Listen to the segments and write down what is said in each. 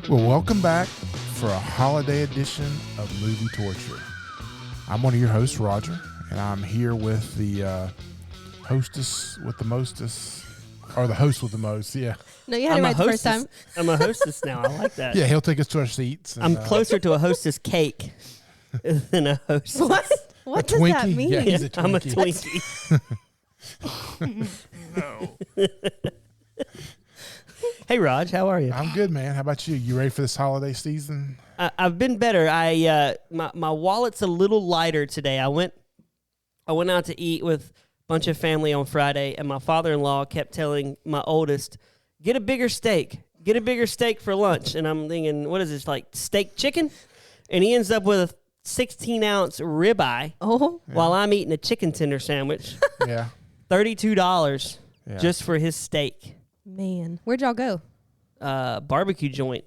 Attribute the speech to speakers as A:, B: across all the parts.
A: Well, welcome back for a holiday edition of Movie Torture. I'm one of your hosts, Roger, and I'm here with the hostess with the mostest, or the host with the most, yeah.
B: No, you had it right the first time.
C: I'm a hostess now. I like that.
A: Yeah, he'll take us to our seats. And,
C: I'm closer to a hostess cake than a hostess.
B: What does that mean?
A: Yeah, he's a Twinkie.
C: I'm a Twinkie.
D: No.
C: Hey, Raj, how are you?
A: I'm good, man. How about you? You ready for this holiday season?
C: I've been better. My wallet's a little lighter today. I went out to eat with a bunch of family on Friday, and my father-in-law kept telling my oldest, get a bigger steak. Get a bigger steak for lunch. And I'm thinking, what is this, like steak chicken? And he ends up with a 16-ounce ribeye while I'm eating a chicken tender sandwich.
A: Yeah.
C: $32 just for his steak.
B: Man, where'd y'all go?
C: Barbecue joint.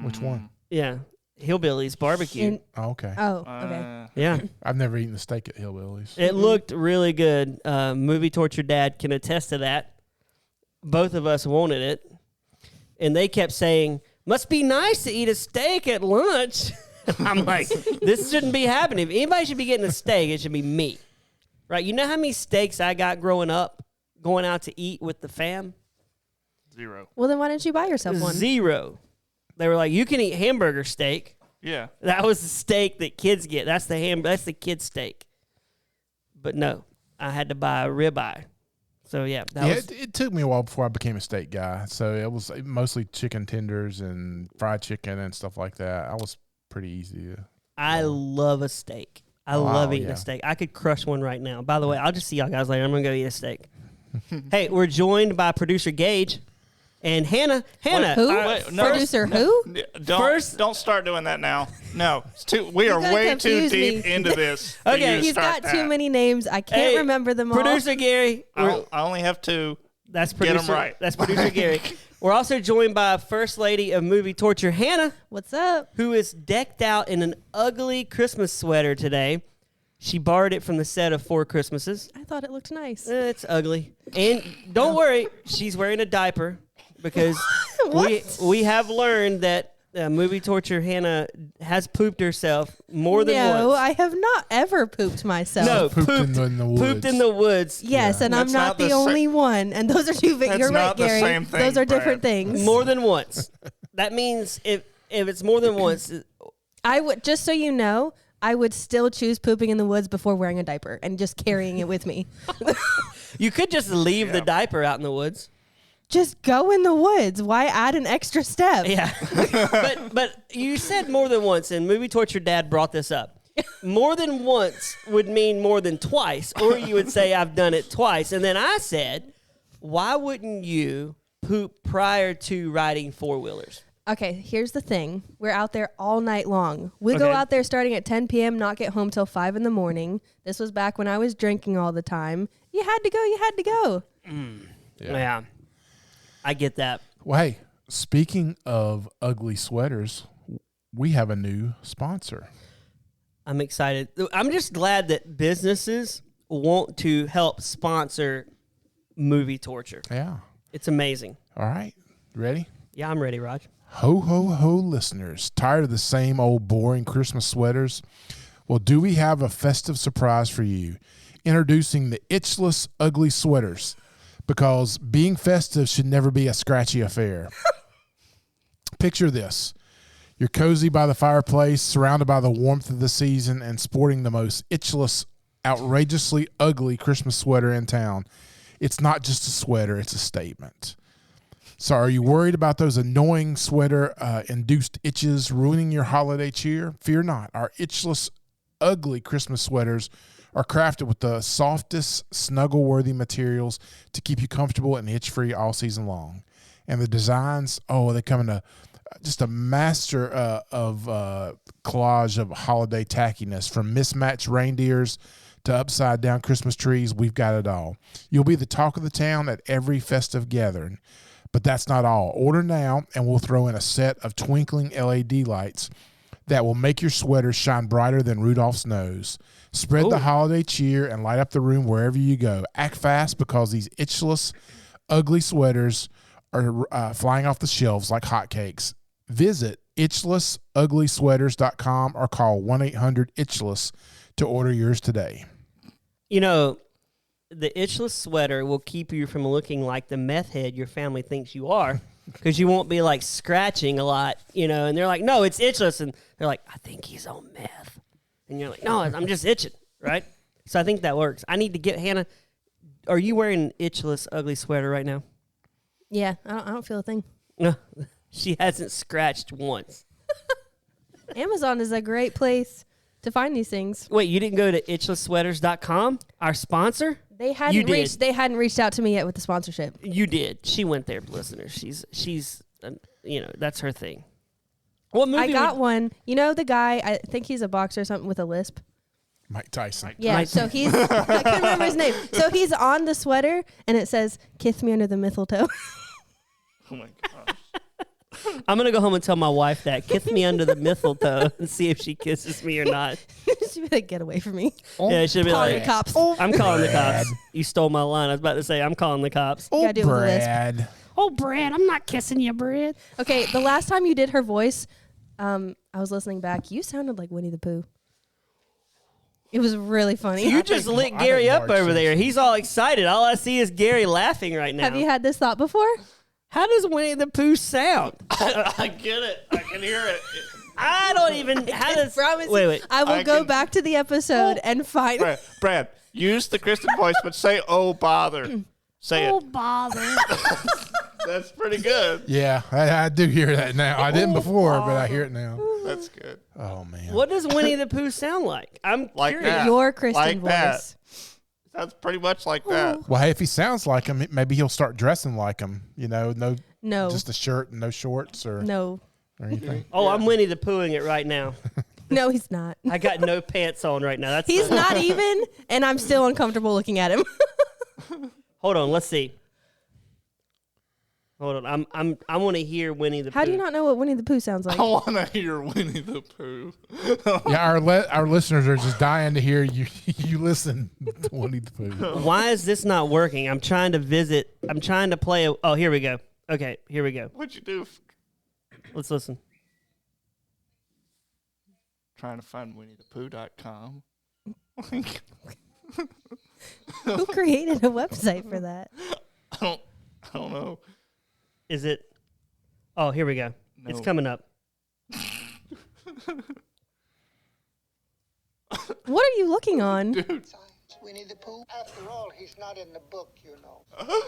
A: Which one?
C: Yeah, Hillbillies barbecue.
A: Okay.
B: Oh, okay.
C: Yeah.
A: I've never eaten a steak at Hillbillies.
C: It looked really good. Movie Torture Dad can attest to that. Both of us wanted it. And they kept saying, must be nice to eat a steak at lunch. I'm like, this shouldn't be happening. If anybody should be getting a steak, it should be me. Right? You know how many steaks I got growing up going out to eat with the fam?
D: 0.
B: Well, then why didn't you buy yourself one?
C: 0. They were like, you can eat hamburger steak.
D: Yeah.
C: That was the steak that kids get. That's the kid steak. But no, I had to buy a ribeye. So yeah,
A: it took me a while before I became a steak guy. So it was mostly chicken tenders and fried chicken and stuff like that. I was pretty easy.
C: I love a steak. I love eating a steak. I could crush one right now. By the way, I'll just see y'all guys later. I'm gonna go eat a steak. Hey, we're joined by producer Gage and Hannah.
B: Who? Producer who?
D: Don't start doing that now. No, we are way too deep into this.
C: Okay,
B: he's got too many names. I can't remember them all.
C: Producer Gary.
D: I only have 2.
C: That's producer.
D: Get them right.
C: That's producer Gary. We're also joined by First Lady of Movie Torture, Hannah.
B: What's up?
C: Who is decked out in an ugly Christmas sweater today. She borrowed it from the set of 4 Christmases.
B: I thought it looked nice.
C: It's ugly. And don't worry, she's wearing a diaper because we have learned that Movie Torture Hannah has pooped herself more than once.
B: No, I have not ever pooped myself.
C: No,
A: pooped in the woods.
C: Pooped in the woods.
B: Yes, and I'm not the only one. And those are two. You're right, Gary.
D: Same thing,
B: those are
D: Brad.
B: different things.
C: More than once. That means if it's more than once,
B: I would, just so you know, I would still choose pooping in the woods before wearing a diaper and just carrying it with me.
C: you could just leave the diaper out in the woods.
B: Just go in the woods. Why add an extra step?
C: Yeah. but you said more than once, and Movie Torture Dad brought this up. More than once would mean more than twice, or you would say, I've done it twice. And then I said, why wouldn't you poop prior to riding 4-wheelers?
B: Okay, here's the thing. We're out there all night long. We go out there starting at 10 p.m., not get home till 5 in the morning. This was back when I was drinking all the time. You had to go.
C: Yeah. I get that.
A: Well, hey, speaking of ugly sweaters, we have a new sponsor.
C: I'm excited. I'm just glad that businesses want to help sponsor Movie Torture.
A: Yeah.
C: It's amazing.
A: All right. Ready?
C: Yeah, I'm ready, Raj.
A: Ho, ho, ho, listeners. Tired of the same old boring Christmas sweaters? Well, do we have a festive surprise for you? Introducing the Itchless Ugly Sweaters. Because being festive should never be a scratchy affair. Picture this. You're cozy by the fireplace, surrounded by the warmth of the season, and sporting the most itchless, outrageously ugly Christmas sweater in town. It's not just a sweater, it's a statement. So are you worried about those annoying sweater-induced itches ruining your holiday cheer? Fear not. Our itchless, ugly Christmas sweaters are crafted with the softest, snuggle-worthy materials to keep you comfortable and itch-free all season long. And the designs, they come in just a master of collage of holiday tackiness. From mismatched reindeers to upside-down Christmas trees, we've got it all. You'll be the talk of the town at every festive gathering. But that's not all. Order now, and we'll throw in a set of twinkling LED lights that will make your sweater shine brighter than Rudolph's nose. Spread the holiday cheer and light up the room wherever you go. Act fast because these itchless, ugly sweaters are flying off the shelves like hotcakes. Visit itchlessuglysweaters.com or call 1-800-ITCHLESS to order yours today.
C: You know, the itchless sweater will keep you from looking like the meth head your family thinks you are, because you won't be like scratching a lot, and they're like, no, it's itchless. And they're like, I think he's on meth. And you're like, no, I'm just itching, right? So I think that works. I need to get Hannah. Are you wearing an itchless ugly sweater right now?
B: Yeah, I don't feel a thing.
C: No, she hasn't scratched once.
B: Amazon is a great place to find these things.
C: Wait, you didn't go to itchlesssweaters.com, our sponsor?
B: They hadn't reached out to me yet with the sponsorship.
C: You did. She went there, listeners. She's that's her thing. What movie?
B: I got one. You know the guy, I think he's a boxer or something with a lisp.
A: Mike Tyson.
B: Yeah, so he's, I couldn't remember his name. So he's on the sweater and it says, "Kiss me under the mistletoe."
D: Oh my gosh.
C: I'm going to go home and tell my wife that. Kiss me under the mistletoe and see if she kisses me or not.
B: She'd be like, "Get away from me."
C: Yeah, she'll be
B: Calling
C: like,
B: the cops.
C: I'm calling the cops. You stole my line. I was about to say, I'm calling the cops.
B: You gotta do it with a lisp.
A: Brad.
C: Oh, Brad, I'm not kissing you, Brad.
B: Okay, the last time you did her voice, I was listening back. You sounded like Winnie the Pooh. It was really funny.
C: You just lit
A: I
C: Gary
A: think
C: up
A: Mark
C: over
A: says-
C: there. He's all excited. All I see is Gary laughing right now.
B: Have you had this thought before?
C: How does Winnie the Pooh sound?
D: I get it. I can hear it.
C: I don't even. How does?
B: Promise
C: Wait,
B: you,
C: wait.
B: I will
D: I
B: go
D: can-
B: back to the episode and find.
D: Brad, use the Kristen voice, but say, "Oh bother." Say it.
C: Bother.
D: That's pretty good.
A: Yeah, I do hear that now. I didn't before, but I hear it now.
D: That's good.
A: Oh, man.
C: What does Winnie the Pooh sound like? I'm
D: Like
C: curious.
D: that.
B: Your Kristen
D: Like
B: voice.
D: that. Sounds pretty much like that.
A: Well, hey, if he sounds like him, maybe he'll start dressing like him. No,
B: No.
A: just a shirt and no shorts or
B: No.
A: anything.
C: Oh, I'm Winnie the Poohing it right now.
B: No, he's not.
C: I got no pants on right now. That's
B: He's not even, and I'm still uncomfortable looking at him.
C: Hold on, let's see. Hold on, I want to hear Winnie the Pooh.
B: How do you not know what Winnie the Pooh sounds like?
D: I want to hear Winnie the Pooh.
A: Yeah, our listeners are just dying to hear you listen to Winnie the Pooh.
C: Why is this not working? I'm trying to visit. I'm trying to play. Oh, here we go. Okay, here we go.
D: What'd you do?
C: Let's listen.
D: Trying to find WinnieThePooh.com.
B: Who created a website for that?
D: I don't know.
C: Is it? Oh, here we go. It's
D: No.
C: coming up.
B: What are you looking on?
E: Winnie the Pooh? After all, he's not in the book, you know.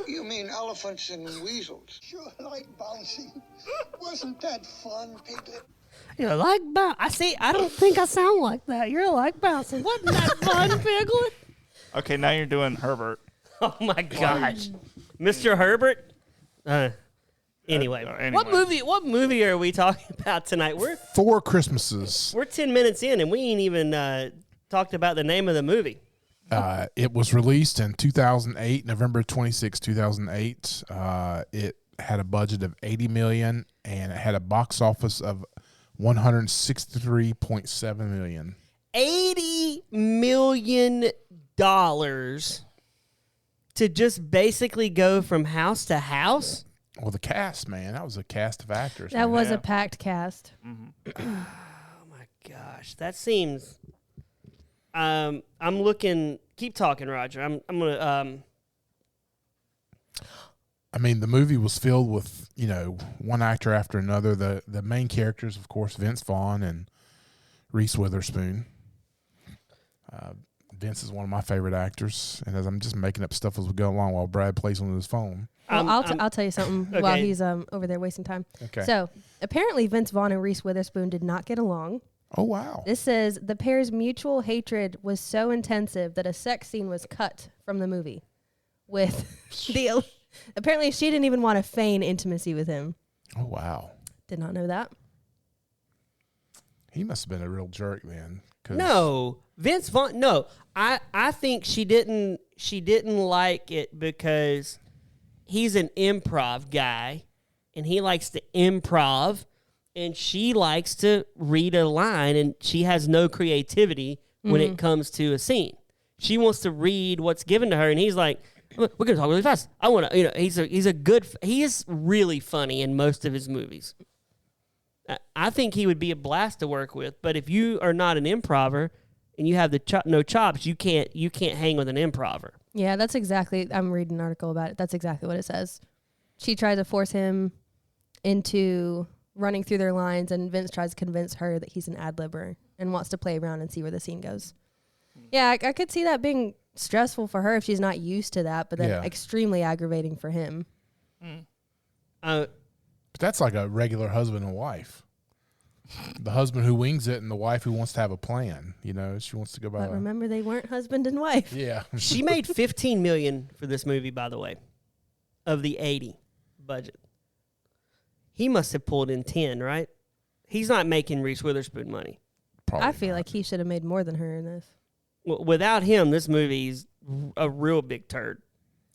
E: You mean elephants and weasels? Sure like bouncing. Wasn't that fun, Piglet?
C: You're like bounce. I see. I don't think I sound like that. You're like bouncing. Wasn't that fun, Piglet?
D: Okay, now you're doing Herbert.
C: Oh my gosh, Mr. Herbert. Anyway,
D: anyway.
C: What movie are we talking about tonight? We're
A: 4 Christmases.
C: 10 minutes in and we ain't even talked about the name of the movie.
A: It was released in 2008, November 26, 2008. It had a budget of $80 million and it had a box office of $163.7 million.
C: $80 million to just basically go from house to house.
A: Well, the cast, man, that was a cast of actors.
B: That
A: man.
B: was
D: Yeah.
B: a packed cast.
C: Oh my gosh, that seems. I'm looking. Keep talking, Roger. I'm gonna.
A: I mean, the movie was filled with, one actor after another. The main characters, of course, Vince Vaughn and Reese Witherspoon. Vince is one of my favorite actors, and as I'm just making up stuff as we go along while Brad plays on his phone.
B: Well, I'll tell you something while
C: okay.
B: he's over there wasting time.
A: Okay.
B: So apparently Vince Vaughn and Reese Witherspoon did not get along.
A: Oh, wow.
B: This says the pair's mutual hatred was so intensive that a sex scene was cut from the movie. Apparently she didn't even want to feign intimacy with him.
A: Oh, wow.
B: Did not know that.
A: He must have been a real jerk then. 'cause-
C: No, Vince Vaughn. No, I think she didn't like it because he's an improv guy, and he likes to improv, and she likes to read a line, and she has no creativity when it comes to a scene. She wants to read what's given to her, and he's like, "We're gonna talk really fast. I want to." He is really funny in most of his movies. I think he would be a blast to work with. But if you are not an improver and you have the no chops, you can't hang with an improver.
B: Yeah, that's exactly. I'm reading an article about it. That's exactly what it says. She tried to force him into running through their lines, and Vince tries to convince her that he's an ad-libber and wants to play around and see where the scene goes. Yeah, I could see that being stressful for her if she's not used to that, but then extremely aggravating for him.
A: But that's like a regular husband and wife. The husband who wings it and the wife who wants to have a plan. You know, she wants to go by.
B: But remember, they weren't husband and wife.
A: Yeah.
C: She made $15 million for this movie, by the way, of the 80 budget. He must have pulled in 10, right? He's not making Reese Witherspoon money.
A: Probably
B: I feel
A: not.
B: like he should have made more than her in this.
C: Without him, this movie's a real big turd.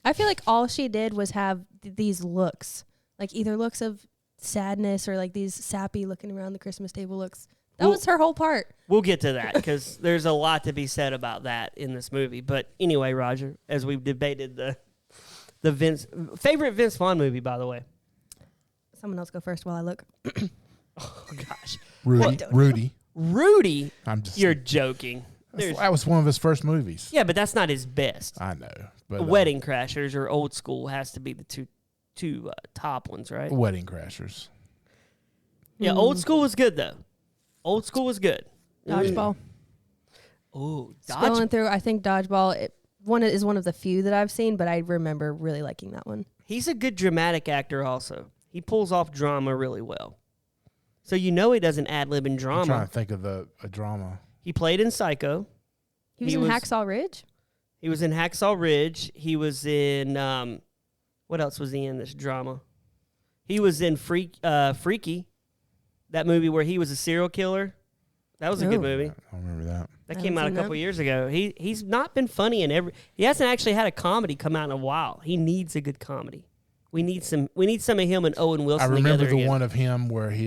B: I feel like all she did was have these looks, like either looks of sadness or like these sappy looking around the Christmas table looks. That was her whole part.
C: We'll get to that because there's a lot to be said about that in this movie. But anyway, Roger, as we've debated the favorite Vince Vaughn movie, by the way.
B: Someone else go first while I look.
C: Oh gosh,
A: Rudy.
C: You're joking.
A: That was one of his first movies.
C: Yeah, but that's not his best.
A: I know. But
C: Wedding Crashers or Old School has to be the two top ones, right?
A: Wedding Crashers.
C: Yeah, Old School was good though. Old School was good.
B: Dodgeball.
C: Oh,
B: Scrolling through, I think Dodgeball is one of the few that I've seen, but I remember really liking that one.
C: He's a good dramatic actor also. He pulls off drama really well. So you know he doesn't ad-lib in drama.
A: I'm trying to think of a drama.
C: He played in Psycho.
B: He was in Hacksaw Ridge?
C: He was in Hacksaw Ridge. He was in, what else was he in this drama? He was in Freaky, that movie where he was a serial killer. That was a good movie.
A: I don't remember that.
C: That came out a couple years ago. He's not been funny in he hasn't actually had a comedy come out in a while. He needs a good comedy. We need some of him and Owen Wilson.
A: I remember
C: the
A: one of him where he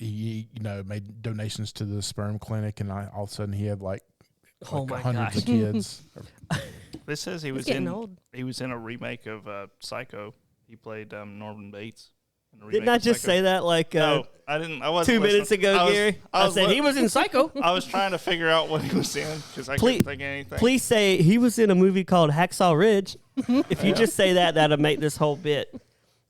A: made donations to the sperm clinic, and all of a sudden he had like hundreds of kids.
D: This says he was
B: old.
D: He was in a remake of Psycho. He played Norman Bates.
C: Didn't I just say that
D: no, I didn't. I wasn't
C: 2 minutes ago, Gary? I said he was in Psycho.
D: I was trying to figure out what he was in because I couldn't think of anything.
C: Please say he was in a movie called Hacksaw Ridge. If you just say that, that'll make this whole bit.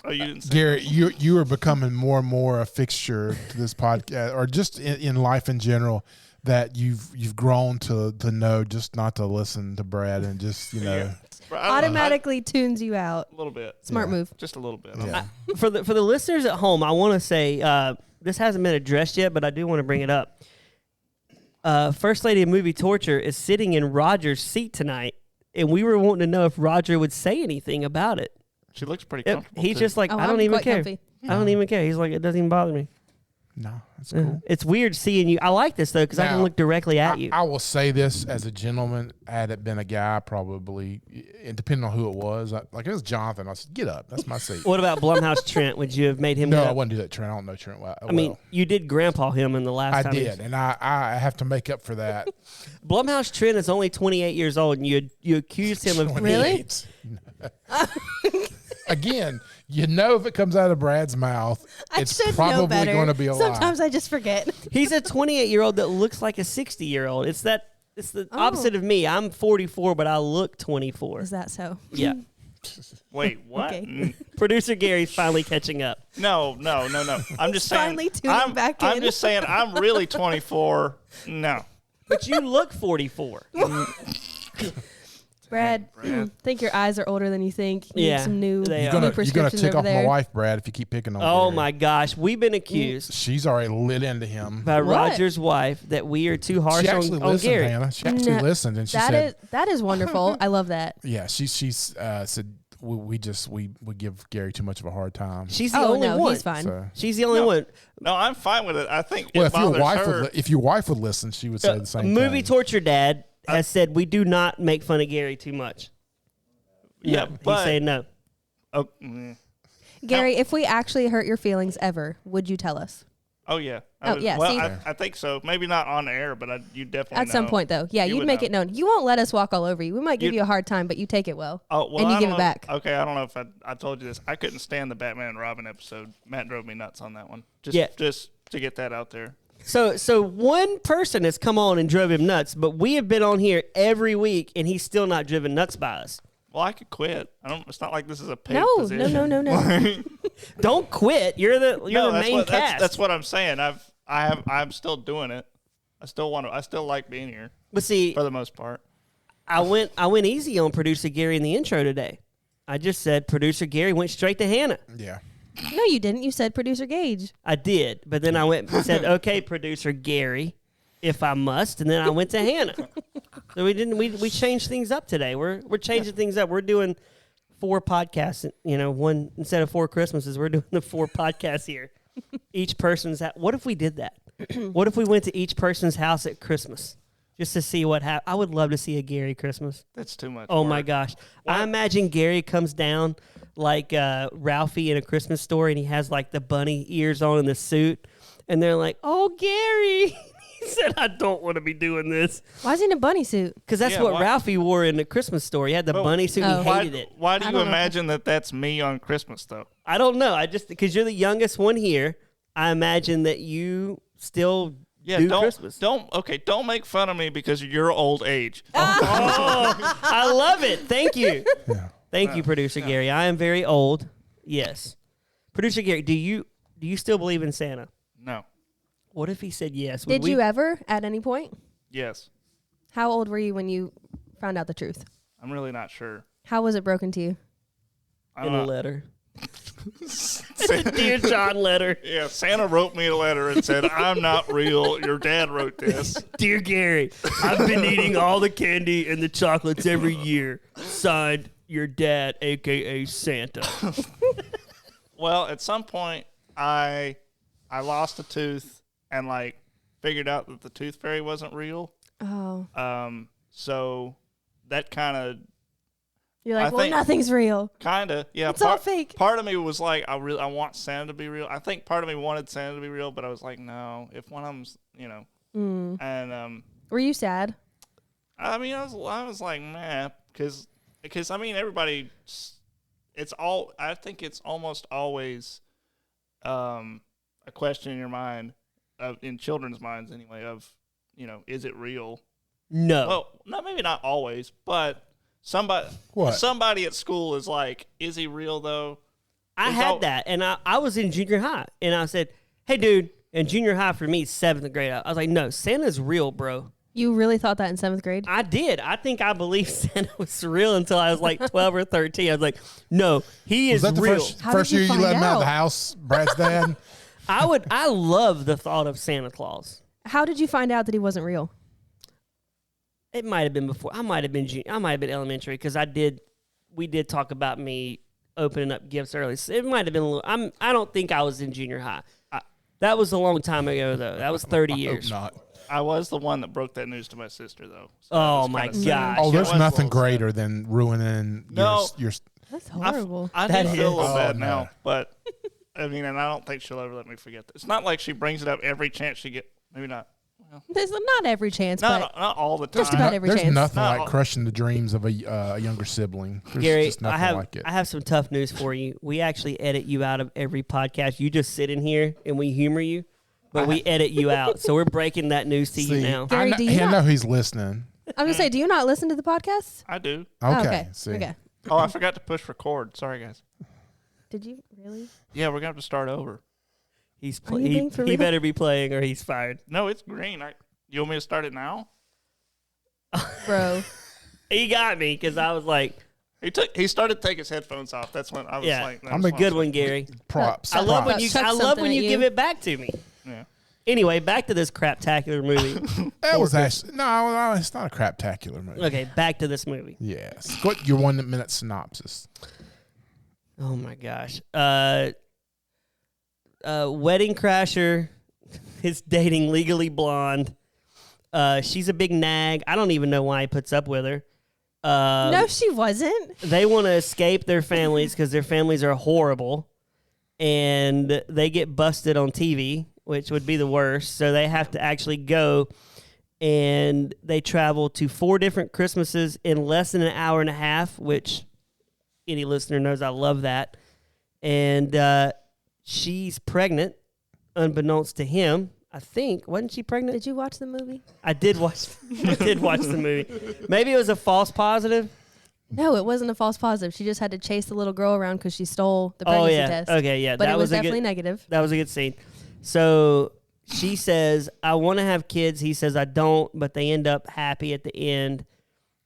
D: Oh, you didn't say
A: Gary, you are becoming more and more a fixture to this podcast, or just in life in general, that you've grown to know just not to listen to Brad and just
B: Automatically tunes you out.
D: A little bit.
B: Smart move.
D: Just a little bit.
A: Yeah.
C: For the listeners at home, I want to say this hasn't been addressed yet, but I do want to bring it up. First Lady of Movie Torture is sitting in Roger's seat tonight, and we were wanting to know if Roger would say anything about it.
D: She looks pretty comfortable.
C: He's just like, I
B: I'm
C: don't even
B: quite
C: care.
B: comfy.
C: I don't even care. He's like, it doesn't even bother me.
A: No, that's cool.
C: It's weird seeing you. I like this, though, because I can
A: Now,
C: look directly at you.
A: I will say this as a gentleman. Had it been a guy, probably, and depending on who it was, like it was Jonathan, I said, get up. That's my seat.
C: What about Blumhouse Trent? Would you have made him
A: No,
C: get
A: I
C: up?
A: wouldn't do that, Trent. I don't know Trent well.
C: I mean, you did grandpa him in the last
A: I
C: time.
A: did, and I have to make up for that.
C: Blumhouse Trent is only 28 years old, and you accused him of...
B: Really?
A: Again, you know if it comes out of Brad's mouth, it's
B: should know
A: probably
B: better.
A: going to be a lie.
B: Sometimes I just forget.
C: He's a 28-year-old that looks like a 60-year-old. It's the opposite of me. I'm 44, but I look 24.
B: Is that so?
C: Yeah.
D: Wait, what?
B: Okay.
C: Producer Gary's finally catching up.
D: No. I'm just saying.
B: Finally tuning back
D: I'm
B: in.
D: just saying I'm really 24. No.
C: But you look 44.
B: Brad, I think your eyes are older than you think. You
C: Yeah,
B: need some new,
C: they
B: new
C: are.
A: You're gonna
B: prescriptions
A: tick
B: over
A: off
B: there.
A: my wife, Brad, if you keep picking on
C: Oh,
A: Gary.
C: my gosh. We've been accused
A: She's already lit into him.
C: by
B: What?
C: Roger's wife that we are too harsh
A: She actually
C: on
A: listened,
C: Gary.
A: Hannah. She actually listened, and she said,
B: That is wonderful. I love that.
A: "Yeah." She said we give Gary too much of a hard time.
C: She's the only
B: no,
C: one.
B: he's fine.
A: So,
C: She's the only one.
D: No, I'm fine with it. I think
A: well,
D: it bothers her.
A: if your wife would listen, she would say the same
C: Movie
A: thing.
C: Torture Dad has said we do not make fun of Gary too much.
D: Yeah,
C: He's
D: but
C: saying no.
D: oh,
B: Gary, if we actually hurt your feelings ever, would you tell us?
D: Oh, yeah.
B: Oh, yeah,
D: Well,
B: see?
D: I think so. Maybe not on air, but you definitely
B: At some point, though. Yeah,
D: You
B: you'd
D: would
B: make
D: know.
B: it known. You won't let us walk all over you. We might give you a hard time, but you take it well.
D: Oh, well,
B: and you
D: I
B: give
D: don't
B: it
D: know-
B: back.
D: Okay, I don't know if I told you this. I couldn't stand the Batman and Robin episode. Matt drove me nuts on that one. Just to get that out there.
C: So one person has come on and drove him nuts, but we have been on here every week, and he's still not driven nuts by us.
D: Well, I could quit. It's not like this is a paid
B: No.
D: position.
C: Don't quit. You're the main cast.
D: That's what I'm saying. I'm still doing it. I still like being here
C: But see,
D: for the most part.
C: I went easy on producer Gary in the intro today. I just said producer Gary went straight to Hannah.
A: Yeah.
B: No, you didn't. You said producer Gage.
C: I did, but then I went and said, "Okay, producer Gary, if I must," and then I went to Hannah. So we changed things up today. We're changing things up. We're doing 4 podcasts. One instead of 4 Christmases. We're doing the 4 podcasts here. Each person's what if we did that? What if we went to each person's house at Christmas just to see what happened? I would love to see a Gary Christmas.
D: That's too much.
C: Oh
D: work.
C: my gosh! I imagine Gary comes down like Ralphie in A Christmas Story, and he has like the bunny ears on in the suit, and they're like, "Oh, Gary." He said, "I don't want to be doing this."
B: Why is he in a bunny suit?
C: Because that's what Ralphie wore in A Christmas Story. He had the bunny suit.
B: Oh.
C: He hated it.
D: Why do
B: I
D: you
B: don't know.
D: imagine that that's me on Christmas though?
C: I don't know. Because you're the youngest one here, I imagine that you still do Christmas.
D: Don't make fun of me because of your old age.
C: Oh, I love it. Thank you.
A: Yeah.
C: Thank you, Producer Gary. I am very old. Yes. Producer Gary, do you still believe in Santa?
D: No.
C: What if he said yes?
B: Did you ever at any point?
D: Yes.
B: How old were you when you found out the truth?
D: I'm really not sure.
B: How was it broken to you?
D: I
C: In
D: don't
C: a
D: know.
C: letter. Dear John letter.
D: Yeah, Santa wrote me a letter and said, "I'm not real. Your dad wrote this."
C: Dear Gary, I've been eating all the candy and the chocolates every year. Signed, your dad, a.k.a. Santa.
D: Well, at some point, I lost a tooth and figured out that the tooth fairy wasn't real.
B: Oh,
D: So that kind of
B: you're like,
D: I
B: well,
D: think-
B: nothing's real.
D: yeah.
B: It's all fake.
D: Part of me was like, I want Santa to be real. I think part of me wanted Santa to be real, but I was like, no. If one of them's, and
B: Were you sad?
D: I mean, I was like, man, because I mean, everybody, I think it's almost always a question in your mind, in children's minds anyway, of, is it real?
C: No.
D: Well, maybe not always, but somebody at school is like, is he real though?
C: I had that, and I was in junior high, and I said, hey, dude, in junior high for me, 7th grade, I was like, no, Santa's real, bro.
B: You really thought that in 7th grade?
C: I did. I think I believed Santa was real until I was like 12 or 13. I was like, no, he is
A: Was that the
C: real.
B: How
A: first
B: did you
A: year you let
B: find
A: him out of the
B: out?
A: house, Brad's dad?
C: I love the thought of Santa Claus.
B: How did you find out that he wasn't real?
C: It might have been before. I might have been elementary because we did talk about me opening up gifts early. So it might have been a little. I don't think I was in junior high. That was a long time ago though. That was 30 years.
A: Not.
D: I was the one that broke that news to my sister though. So
C: Oh
D: that was
C: my
D: kinda sad.
C: gosh.
A: Oh, there's
D: It was a
A: nothing
D: little sad.
A: greater than ruining
D: No.
A: your
B: That's horrible.
D: I
C: That
D: do
C: is-
D: feel a little
A: Oh,
D: bad
A: no.
D: now, but I mean, and I don't think she'll ever let me forget that. It's not like she brings it up every chance she get. Maybe not.
B: There's not every chance, but
D: Not all the time.
B: Just about every
A: There's
B: chance.
A: nothing
D: No.
A: like crushing the dreams of a younger sibling. There's
C: Gary,
A: just nothing like it.
C: I have some tough news for you. We actually edit you out of every podcast. You just sit in here and we humor you, but we edit you out. So we're breaking that news to you
A: See,
C: now.
B: Gary, do you
A: I
B: not-
A: know he's listening.
B: I'm gonna say, do you not listen to the podcast?
D: I do.
A: Okay.
B: Oh, okay.
A: See.
B: Okay.
D: Oh, I forgot to push record. Sorry, guys.
B: Did you really?
D: Yeah, we're gonna have to start over.
C: He's
B: Are you being for
C: he
B: real?
C: better be playing or he's fired.
D: No, it's green. You want me to start it now?
B: Bro.
C: He got me because I was like,
D: He started to take his headphones off. That's when I was
C: yeah,
D: like,
C: I'm a good one, Gary.
A: Props.
C: I love when
A: props.
C: you
B: Chuck
C: I love
B: something
C: when
B: at
C: you
B: you.
C: give it back to me.
D: Yeah.
C: Anyway, back to this craptacular movie.
A: That was actually no, it's not a craptacular movie.
C: Okay, back to this movie.
A: Yes. What your 1 minute synopsis?
C: Oh my gosh. Wedding Crasher is dating Legally Blonde. She's a big nag. I don't even know why he puts up with her.
B: No, she wasn't.
C: They want to escape their families because their families are horrible. And they get busted on TV. which would be the worst. So they have to actually go, and they travel to 4 different Christmases in less than an hour and a half, which any listener knows I love that. And she's pregnant, unbeknownst to him. I think. Wasn't she pregnant?
B: Did you watch the movie?
C: I did watch the movie. Maybe it was a false positive.
B: No, it wasn't a false positive. She just had to chase the little girl around because she stole the pregnancy test.
C: Okay, yeah.
B: But
C: that
B: it was
C: a
B: definitely
C: good,
B: negative.
C: That was a good scene. So she says, I want to have kids. He says, I don't, but they end up happy at the end.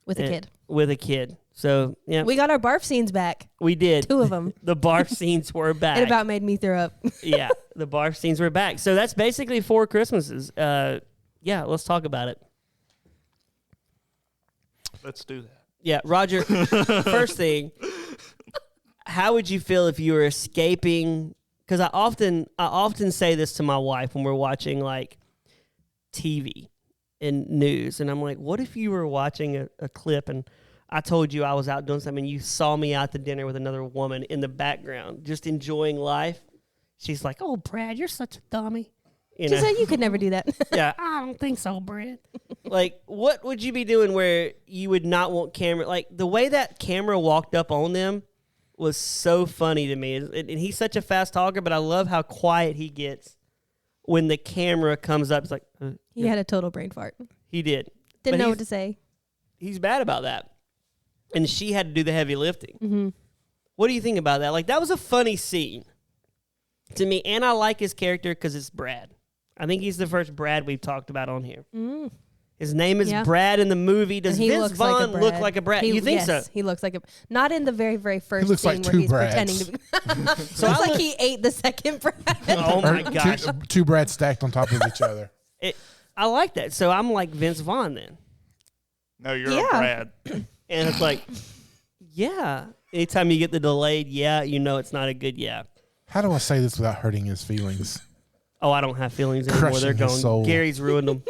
B: With a kid.
C: With a kid. So, yeah.
B: We got our barf scenes back.
C: We did.
B: 2 of them.
C: The barf scenes were back.
B: It about made me throw up.
C: Yeah, the barf scenes were back. So that's basically 4 Christmases. Yeah, let's talk about it.
D: Let's do that.
C: Yeah, Roger, first thing, how would you feel if you were escaping? Because I often say this to my wife when we're watching, like, TV and news. And I'm like, what if you were watching a clip and I told you I was out doing something and you saw me out to dinner with another woman in the background, just enjoying life? She's like, oh, Brad, you're such a dummy.
B: She said you could never do that.
C: Yeah, I don't think so, Brad. Like, what would you be doing where you would not want camera? Like, the way that camera walked up on them was so funny to me. And he's such a fast talker, but I love how quiet he gets when the camera comes up. It's like,
B: He had a total brain fart.
C: He did.
B: Didn't
C: But
B: know what to say.
C: He's bad about that. And she had to do the heavy lifting.
B: Mm-hmm.
C: What do you think about that? Like, that was a funny scene to me. And I like his character because it's Brad. I think he's the first Brad we've talked about on here.
B: Mm.
C: His name is Brad in the movie. Does Vince Vaughn look like a Brad? You think so?
B: He looks like a... Not in the very, very first
A: He looks
B: scene
A: like
B: where
A: 2
B: he's
A: Brads.
B: pretending to be...
C: So
B: looks like he ate the second Brad.
C: Oh, my
A: Or
C: gosh.
A: two Brads stacked on top of each other.
C: I like that. So I'm like Vince Vaughn then.
D: No, you're a Brad.
C: And it's like, yeah. Anytime you get the delayed you know it's not a good
A: How do I say this without hurting his feelings?
C: Oh, I don't have feelings anymore.
A: Crushing
C: They're
A: his
C: gone.
A: soul.
C: Gary's ruined them.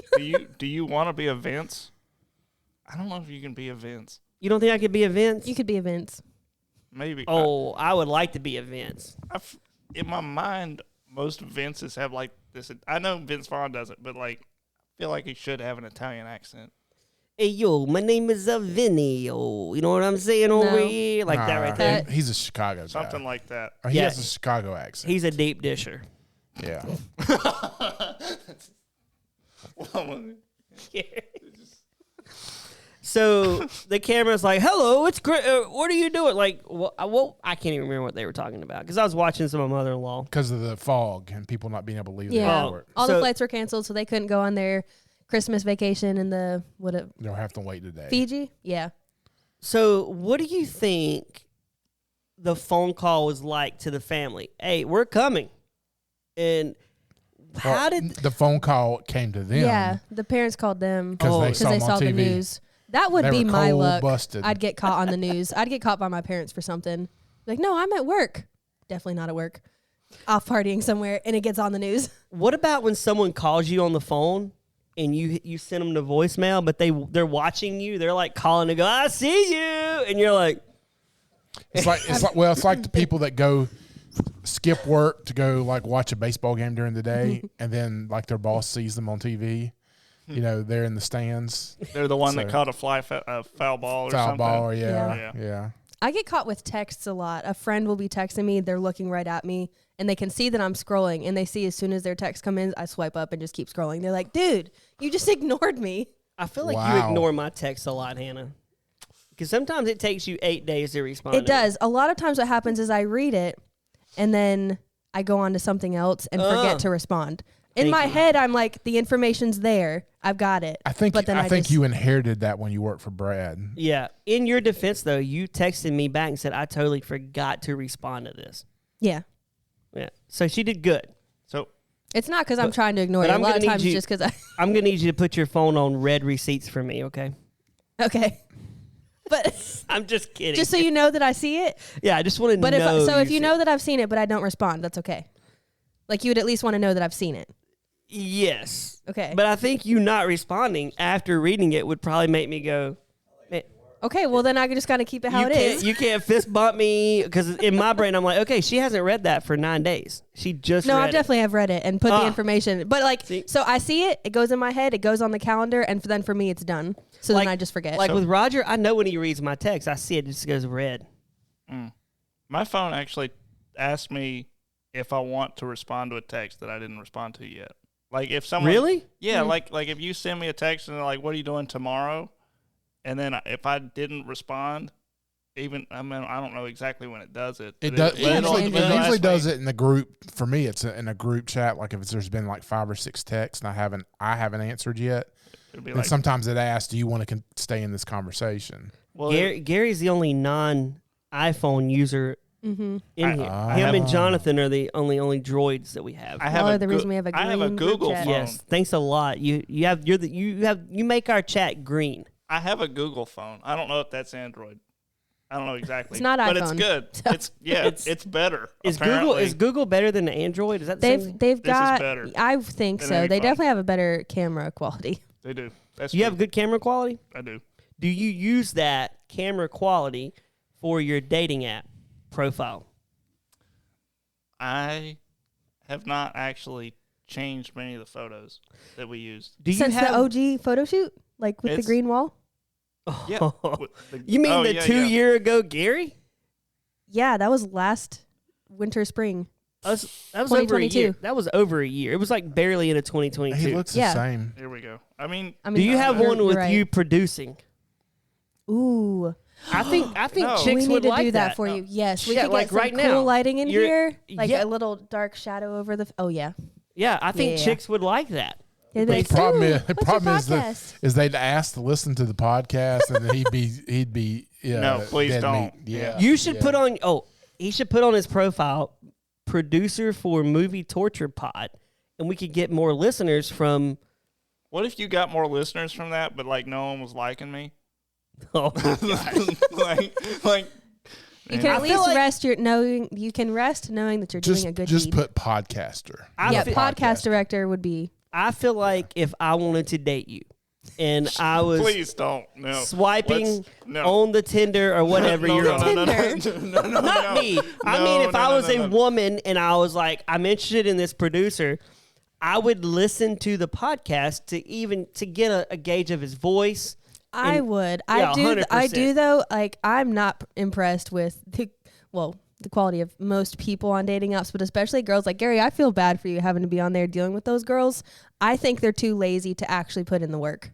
D: Do you want to be a Vince? I don't know if you can be a Vince.
C: You don't think I could be a Vince?
B: You could be a Vince.
D: Maybe.
C: Oh, I would like to be a Vince.
D: In my mind, most Vinces have like this. I know Vince Vaughn doesn't, but like, I feel like he should have an Italian accent.
C: Hey, yo, my name is Vinny. Yo, you know what I'm saying over here? Like that right there.
A: He's a Chicago guy.
D: Something like that.
A: Or he
C: Yeah.
A: has a Chicago accent.
C: He's a deep disher.
A: Yeah.
C: So the camera's like, hello, it's great. What are you doing? Like, well, I can't even remember what they were talking about because I was watching some of my mother-in-law.
A: Because of the fog and people not being able to leave the
B: Yeah.
A: airport.
B: All
C: So-
B: the flights were canceled, so they couldn't go on their Christmas vacation in the...
A: They'll have to wait today.
B: Fiji? Yeah.
C: So what do you think the phone call was like to the family? Hey, we're coming. And how did...
A: The phone call came to them.
B: Yeah. The parents called them
A: Because they
B: because
A: saw
B: they
A: them on
B: saw the
A: TV.
B: news. That would
A: They
B: be
A: were
B: my
A: cold
B: luck.
A: busted.
B: I'd get caught on the news. I'd get caught by my parents for something. Like, no, I'm at work. Definitely not at work. Off partying somewhere, and it gets on the news.
C: What about when someone calls you on the phone and you send them the voicemail, but they're watching you? They're like calling to go, I see you. And you're like...
A: It's like the people that go skip work to go like watch a baseball game during the day, and then like their boss sees them on TV. You know, they're in the stands.
D: They're the one
A: So-
D: that caught a foul ball or
A: Foul
D: something.
A: ball,
B: Yeah.
A: yeah.
B: I get caught with texts a lot. A friend will be texting me. They're looking right at me, and they can see that I'm scrolling, and they see as soon as their text come in, I swipe up and just keep scrolling. They're like, dude, you just ignored me.
C: I feel like you
A: Wow.
C: ignore my texts a lot, Hannah. Because sometimes it takes you 8 days to respond.
B: It does. A lot of times what happens is I read it, and then I go on to something else and forget to respond. In
C: Thank
B: my
C: you.
B: head, I'm like, the information's there. I've got it.
A: I think
B: But then
A: I think
B: just-
A: you inherited that when you worked for Brad.
C: Yeah. In your defense, though, you texted me back and said, I totally forgot to respond to this.
B: Yeah.
C: Yeah. So she did good.
D: So
B: It's not because I'm trying to ignore
C: but
B: it.
C: I'm
B: A lot
C: gonna
B: of
C: need
B: times
C: you-
B: it's just because I...
C: I'm going to need you to put your phone on red receipts for me, okay?
B: Okay. But
C: I'm just kidding.
B: just so you know that I see it.
C: yeah, I just want to
B: But
C: know.
B: if you know that I've seen it, but I don't respond, that's okay. Like, you would at least want to know that I've seen it.
C: Yes.
B: Okay.
C: But I think you not responding after reading it would probably make me go, man,
B: Okay, well then I just got to keep it how it is.
C: You can't fist bump me because in my brain I'm like, okay, she hasn't read that for 9 days. She just
B: No,
C: read
B: I definitely have read it and put the information. But like,
C: See?
B: so I see it. It goes in my head. It goes on the calendar, and then for me, it's done. So then I just forget.
C: Like with Roger, I know when he reads my text, I see it just goes red.
D: My phone actually asked me if I want to respond to a text that I didn't respond to yet. Like if someone
C: Really?
D: Yeah, like if you send me a text and they're like, "What are you doing tomorrow?" and then if I didn't respond, I don't know exactly when it does it.
A: It does. It usually does
D: it.
A: it in the group. For me, it's in a group chat. Like if there's been like 5 or 6 texts and I haven't answered yet. And sometimes it asks, "Do you want to stay in this conversation?"
D: Well,
C: Gary's the only non-iPhone user in here. Him and Jonathan are the only droids that we have.
B: The reason we have a green
D: I have a Google
B: chat.
D: phone.
C: Yes, thanks a lot. You make our chat green.
D: I have a Google phone. I don't know if that's Android. I don't know exactly.
B: It's not
D: but
B: iPhone.
D: It's good. It's better.
C: Is
D: apparently.
C: Google better than Android? Is that the same?
B: They've
D: This is
B: got.
D: better
B: I think
D: than
B: so.
D: any
B: They
D: phone.
B: definitely have a better camera quality.
D: They do. That's
C: You
D: true.
C: have good camera quality?
D: I do.
C: Do you use that camera quality for your dating app profile?
D: I have not actually changed many of the photos that we used.
C: Do you
B: Since
C: have
B: the OG photo shoot, like with the
D: It's-
B: green wall.
D: Yeah.
C: You mean the 2 year ago Gary?
B: Yeah, that was last winter, spring.
C: That was over a
B: 2022.
C: year. That was over a year. It was like barely into 2022.
A: He looks
B: Yeah.
A: the same.
D: Here we go. I mean,
C: Do you have
B: you're-
C: one with
B: you're right.
C: you producing?
B: Ooh,
C: I think
D: No.
C: chicks
B: we
C: would
B: need to
C: like
B: do that for you. Yes, we
C: Yeah,
B: could
C: like
B: get some
C: right
B: cool
C: now.
B: lighting in
C: You're-
B: here, like
C: yeah.
B: a little dark shadow over the. Oh yeah.
C: Yeah, I think
B: Yeah.
C: chicks would like that.
B: Yeah,
A: The problem
B: "Ooh,
A: is,
B: what's your podcast?"
A: is they'd ask to listen to the podcast, and then he'd be
D: No, please
A: dead
D: don't.
A: meat. Yeah,
C: You should
A: yeah.
C: put on. Oh, he should put on his profile, producer for Movie Torture Pod, and we could get more listeners from.
D: what if you got more listeners from that, but like no one was liking me?
C: Oh,
D: like
B: You can
C: I
B: at
C: feel
B: least
C: like-
B: rest you can rest knowing that you're doing a good
A: just
B: deed.
A: put podcaster.
B: yeah,
C: feel-
B: podcast director would be.
C: I feel like if I wanted to date you, and I was
D: please don't. No.
C: swiping
D: No.
C: on the Tinder or whatever
D: no,
C: you're
D: no,
C: on.
D: no, no,
B: Tinder.
D: no, no, no,
C: Not
D: no.
C: me. I
D: No,
C: mean, if
D: no,
C: I
D: no,
C: was
D: no,
C: a
D: no.
C: woman and I was like, I'm interested in this producer, I would listen to the podcast to get a gauge of his voice.
B: I
C: And-
B: would.
C: yeah,
B: I do.
C: 100%.
B: I do though. Like I'm not impressed with the quality of most people on dating apps, but especially girls. Like Gary, I feel bad for you having to be on there dealing with those girls. I think they're too lazy to actually put in the work.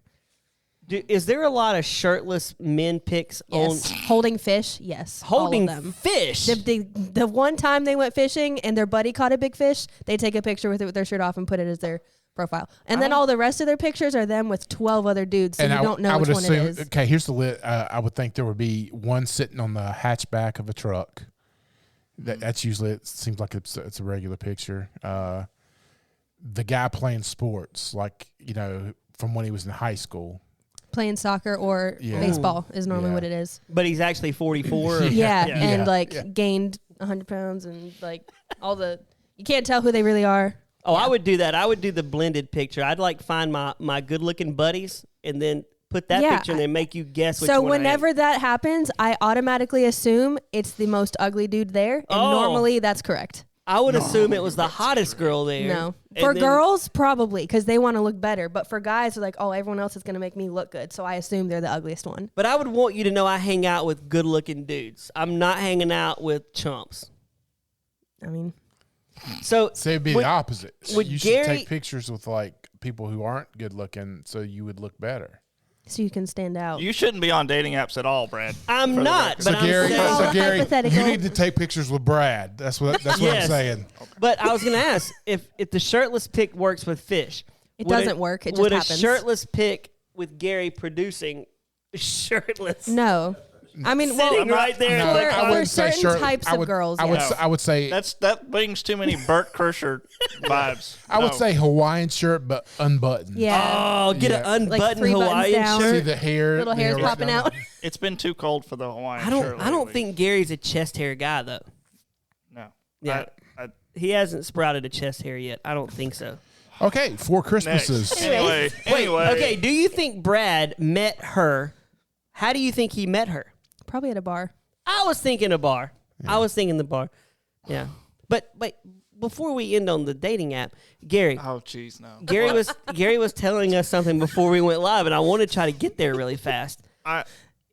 C: Is there a lot of shirtless men pics
B: Yes,
C: on
B: holding fish. Yes,
C: holding
B: all of them.
C: fish?
B: The one time they went fishing and their buddy caught a big fish, they take a picture with it with their shirt off and put it as their profile. And then all the rest of their pictures are them with 12 other dudes, so you don't know which one it is.
A: Okay, here's the list. I would think there would be one sitting on the hatchback of a truck. That's usually, it seems like it's a regular picture. The guy playing sports, like, from when he was in high school.
B: Playing soccer or
A: Yeah.
B: baseball is normally
A: Yeah.
B: what it is.
C: But he's actually 44. or-
B: Yeah,
C: yeah.
B: and
A: Yeah.
B: gained 100 pounds and like all the, you can't tell who they really are.
C: Oh, I would do that. I would do the blended picture. I'd like find my good looking buddies and then put that
B: Yeah,
C: picture and then make you guess which
B: So
C: one I am.
B: whenever that happens, I automatically assume it's the most ugly dude there, and
C: Oh.
B: normally that's correct.
C: I would assume it was the hottest girl there.
B: No,
C: And
B: for
C: then-
B: girls probably because they want to look better, but for guys, they're like, oh, everyone else is going to make me look good, so I assume they're the ugliest one.
C: But I would want you to know I hang out with good looking dudes. I'm not hanging out with chumps.
B: I mean,
C: So
A: It'd be
C: would-
A: the opposite.
C: would
A: You
C: Gary-
A: should take pictures with like people who aren't good looking, so you would look better.
B: so you can stand out.
D: You shouldn't be on dating apps at all, Brad.
C: I'm
D: For the
C: not,
D: record.
C: but I'm saying.
B: so Gary, hypothetical.
A: you need to take pictures with Brad. That's what I'm
C: Yes.
A: saying.
C: But I was going to ask if the shirtless pic works with fish.
B: It
C: would
B: doesn't work. It just
C: would
B: happens.
C: a shirtless pic with Gary producing shirtless?
B: No, I mean, well,
C: Sitting right there.
A: No,
B: for,
A: I wouldn't say
B: certain
A: shirt-
B: types
A: I
B: of
A: would-
B: girls,
A: I would.
B: yes.
A: I would say.
D: That brings too many Burt Kreischer vibes.
A: I would
D: No.
A: say Hawaiian shirt, but unbuttoned.
B: yeah,
C: Oh, get
A: Yeah.
C: an
B: Like
C: unbuttoned
B: 3 buttons
C: Hawaiian
B: down.
A: See
C: shirt.
A: the hair.
B: little
A: the
B: hairs
A: hair
B: popping
A: down.
B: out.
D: It's been too cold for the Hawaiian
C: I
D: shirt
C: don't
D: lately.
C: think Gary's a chest hair guy though.
D: No.
C: Yeah. He hasn't sprouted a chest hair yet. I don't think so.
A: Okay, 4 Christmases.
D: Anyway.
C: Wait, okay, do you think Brad met her How do you think he met her?
B: Probably at a bar.
C: I was thinking a bar.
A: Yeah.
C: I was thinking the bar. Yeah. But before we end on the dating app, Gary.
D: Oh, jeez, no.
C: Gary was telling us something before we went live, and I want to try to get there really fast.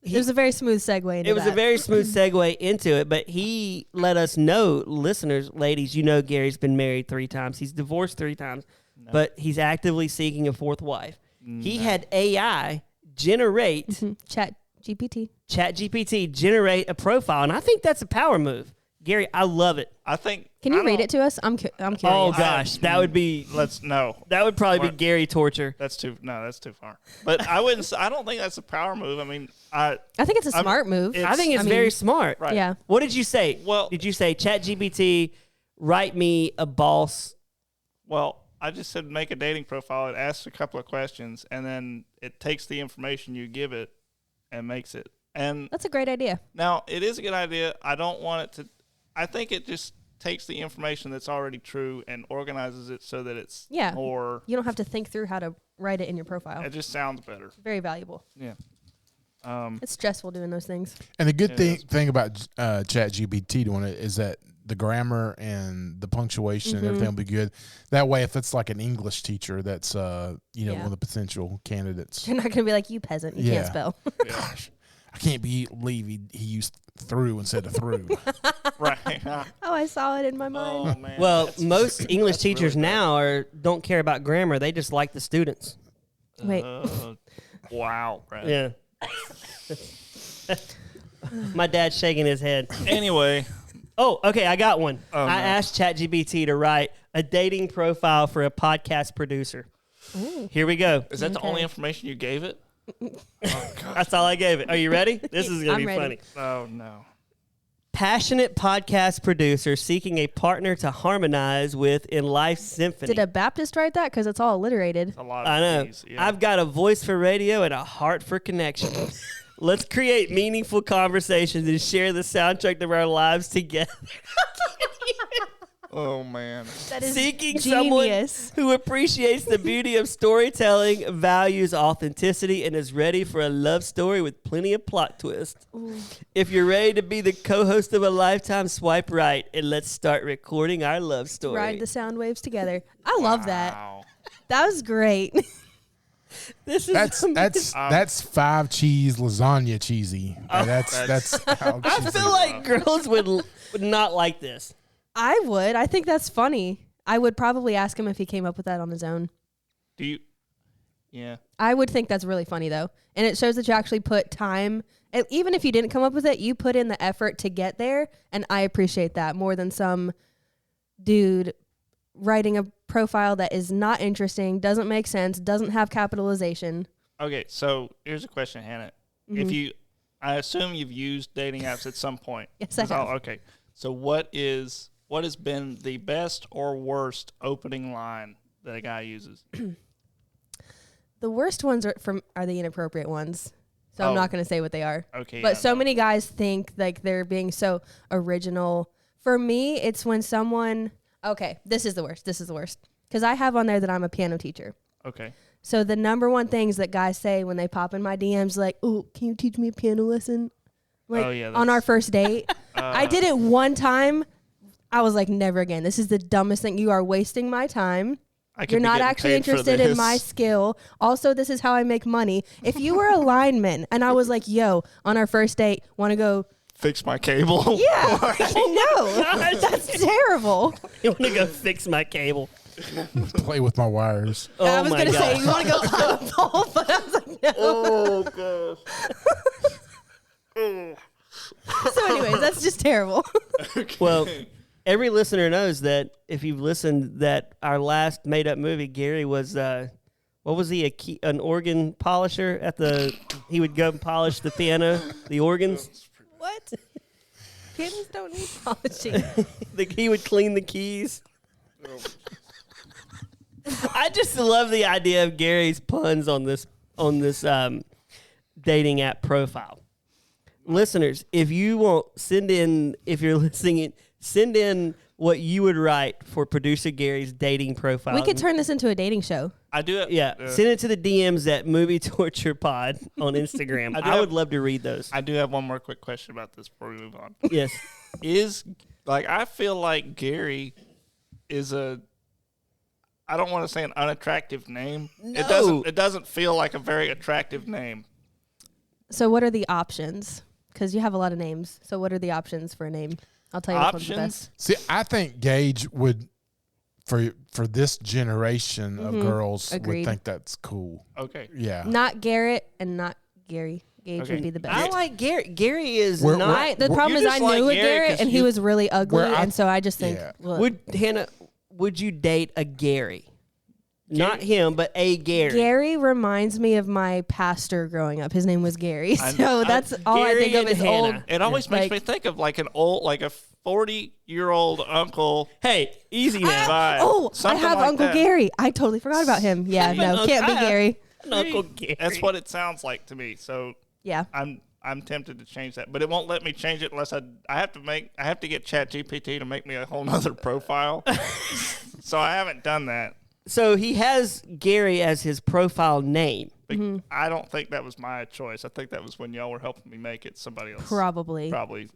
B: It was a very smooth segue into
C: It was a very smooth segue into it, but he let us know, listeners, ladies, you know Gary's been married 3 times. He's divorced 3 times, but he's actively seeking a 4th wife. He had AI generate ChatGPT generate a profile, and I think that's a power move. Gary, I love it.
D: I think.
B: Can you read it to us? I'm curious.
C: Oh gosh, that would be. That would probably be Gary torture.
D: That's too far. But I wouldn't. I don't think that's a power move. I mean, I
B: think it's a smart move.
C: I think it's very smart.
D: Right.
B: Yeah.
C: What did you say?
D: Well,
C: did you say ChatGPT write me a boss?
D: Well, I just said make a dating profile. It asks a couple of questions, and then it takes the information you give it and makes it. And
B: that's a great idea.
D: Now, it is a good idea. I don't want it to. I think it just takes the information that's already true and organizes it so that it's more.
B: You don't have to think through how to write it in your profile.
D: It just sounds better.
B: Very valuable.
D: Yeah.
B: It's stressful doing those things.
A: And the good thing about ChatGPT doing it is that the grammar and the punctuation and everything will be good. That way, if it's like an English teacher that's one of the potential candidates,
B: you're not going to be like, you peasant, you can't spell.
A: Gosh, I can't believe he used through instead of through.
D: Right.
B: Oh, I saw it in my mind.
D: Oh, man.
C: Well, most English teachers now don't care about grammar. They just like the students.
B: Wait.
D: Wow. Right.
C: Yeah. My dad's shaking his head.
D: Anyway.
C: Oh, okay, I got one. I
D: asked
C: ChatGPT to write a dating profile for a podcast producer. Ooh. Here we go.
D: Is that the only information you gave it?
C: That's all I gave it. Are you ready? This is going to be funny.
D: Oh, no.
C: Passionate podcast producer seeking a partner to harmonize with in life's symphony.
B: Did a Baptist write that? Because it's all alliterated.
D: A lot of
C: I know.
D: these, yeah.
C: I've got a voice for radio and a heart for connection. Let's create meaningful conversations and share the soundtrack of our lives together.
D: Oh, man.
B: That is
C: Seeking
B: genius.
C: someone who appreciates the beauty of storytelling, values authenticity, and is ready for a love story with plenty of plot twists. Ooh. If you're ready to be the co-host of a lifetime, swipe right, and let's start recording our love story.
B: Ride the sound waves together. I love that. That was great.
A: That's 5 cheese lasagna cheesy. That's how
C: I feel like girls would not like this.
B: I would. I think that's funny. I would probably ask him if he came up with that on his own.
D: Do you? Yeah.
B: I would think that's really funny, though. And it shows that you actually put time. And even if you didn't come up with it, you put in the effort to get there. And I appreciate that more than some dude writing a profile that is not interesting, doesn't make sense, doesn't have capitalization.
D: Okay, so here's a question, Hannah.
B: Mm-hmm.
D: I assume you've used dating apps at some point.
B: Yes, I have.
D: Okay. So what has been the best or worst opening line that a guy uses?
B: The worst ones are the inappropriate ones. So I'm not going to say what they are.
D: Okay.
B: But many guys think like they're being so original. For me, it's when someone, this is the worst. Because I have on there that I'm a piano teacher.
D: Okay.
B: So the number one things that guys say when they pop in my DMs, like, "Oh, can you teach me a piano lesson?" Like on our first date. I did it one time. I was like, never again. This is the dumbest thing. You are wasting my time. You're not actually interested in my skill. Also, this is how I make money. If you were a lineman and I was like, yo, on our first date, want to go
D: fix my cable?
B: Yeah. No, that's terrible.
C: You want to go fix my cable?
A: Play with my wires.
B: I was going to say, you want to go climb a pole, but I was like, no.
D: Oh, gosh.
B: So anyways, that's just terrible.
D: Okay.
C: Well, every listener knows that if you've listened that our last made-up movie, Gary was, what was he, an organ polisher he would go and polish the piano, the organs.
B: What? Pianos don't need polishing.
C: He would clean the keys. I just love the idea of Gary's puns on this dating app profile. Listeners, if you want, if you're listening, send in what you would write for producer Gary's dating profile.
B: We could turn this into a dating show.
D: I do it.
C: Yeah, send it to the DMs at Movie Torture Pod on Instagram. I would love to read those.
D: I do have one more quick question about this before we move on.
C: Yes.
D: I feel like Gary is I don't want to say an unattractive name.
C: No.
D: It doesn't feel like a very attractive name.
B: So what are the options? Because you have a lot of names. So what are the options for a name? I'll tell you which one's the best.
A: See, I think Gage would, for this generation of girls,
B: Agreed.
A: would think that's cool.
D: Okay.
A: Yeah.
B: Not Garrett and not Gary. Gage
D: Okay.
B: would be the best.
C: I like Gary. Gary is
A: We're-
C: not.
B: The problem is
D: just
B: I
D: like
B: knew a
D: Gary
B: Garrett
D: 'cause
B: and he
D: you-
B: was really ugly,
A: Where I-
B: and so I just think,
A: Yeah.
B: look,
C: Hannah, would you date a Gary? Not him, but a Gary.
B: Gary reminds me of my pastor growing up. His name was Gary,
D: I-
B: so that's all I
C: Gary
B: think of
C: and
B: is
C: Hannah.
B: old.
D: It always makes
B: Like-
D: me think of like a 40-year-old uncle.
C: Hey, easy now.
D: vibe.
B: Oh,
D: Something
B: I have
D: like
B: Uncle
D: that.
B: Gary. I totally forgot about him. Yeah, no, can't be Gary.
C: Uncle Gary.
D: That's what it sounds like to me. So
B: Yeah.
D: I'm tempted to change that, but it won't let me change it unless I have to get ChatGPT to make me a whole nother profile. So I haven't done that.
C: So he has Gary as his profile name.
D: But I don't think that was my choice. I think that was when y'all were helping me make it. Somebody else
B: Probably.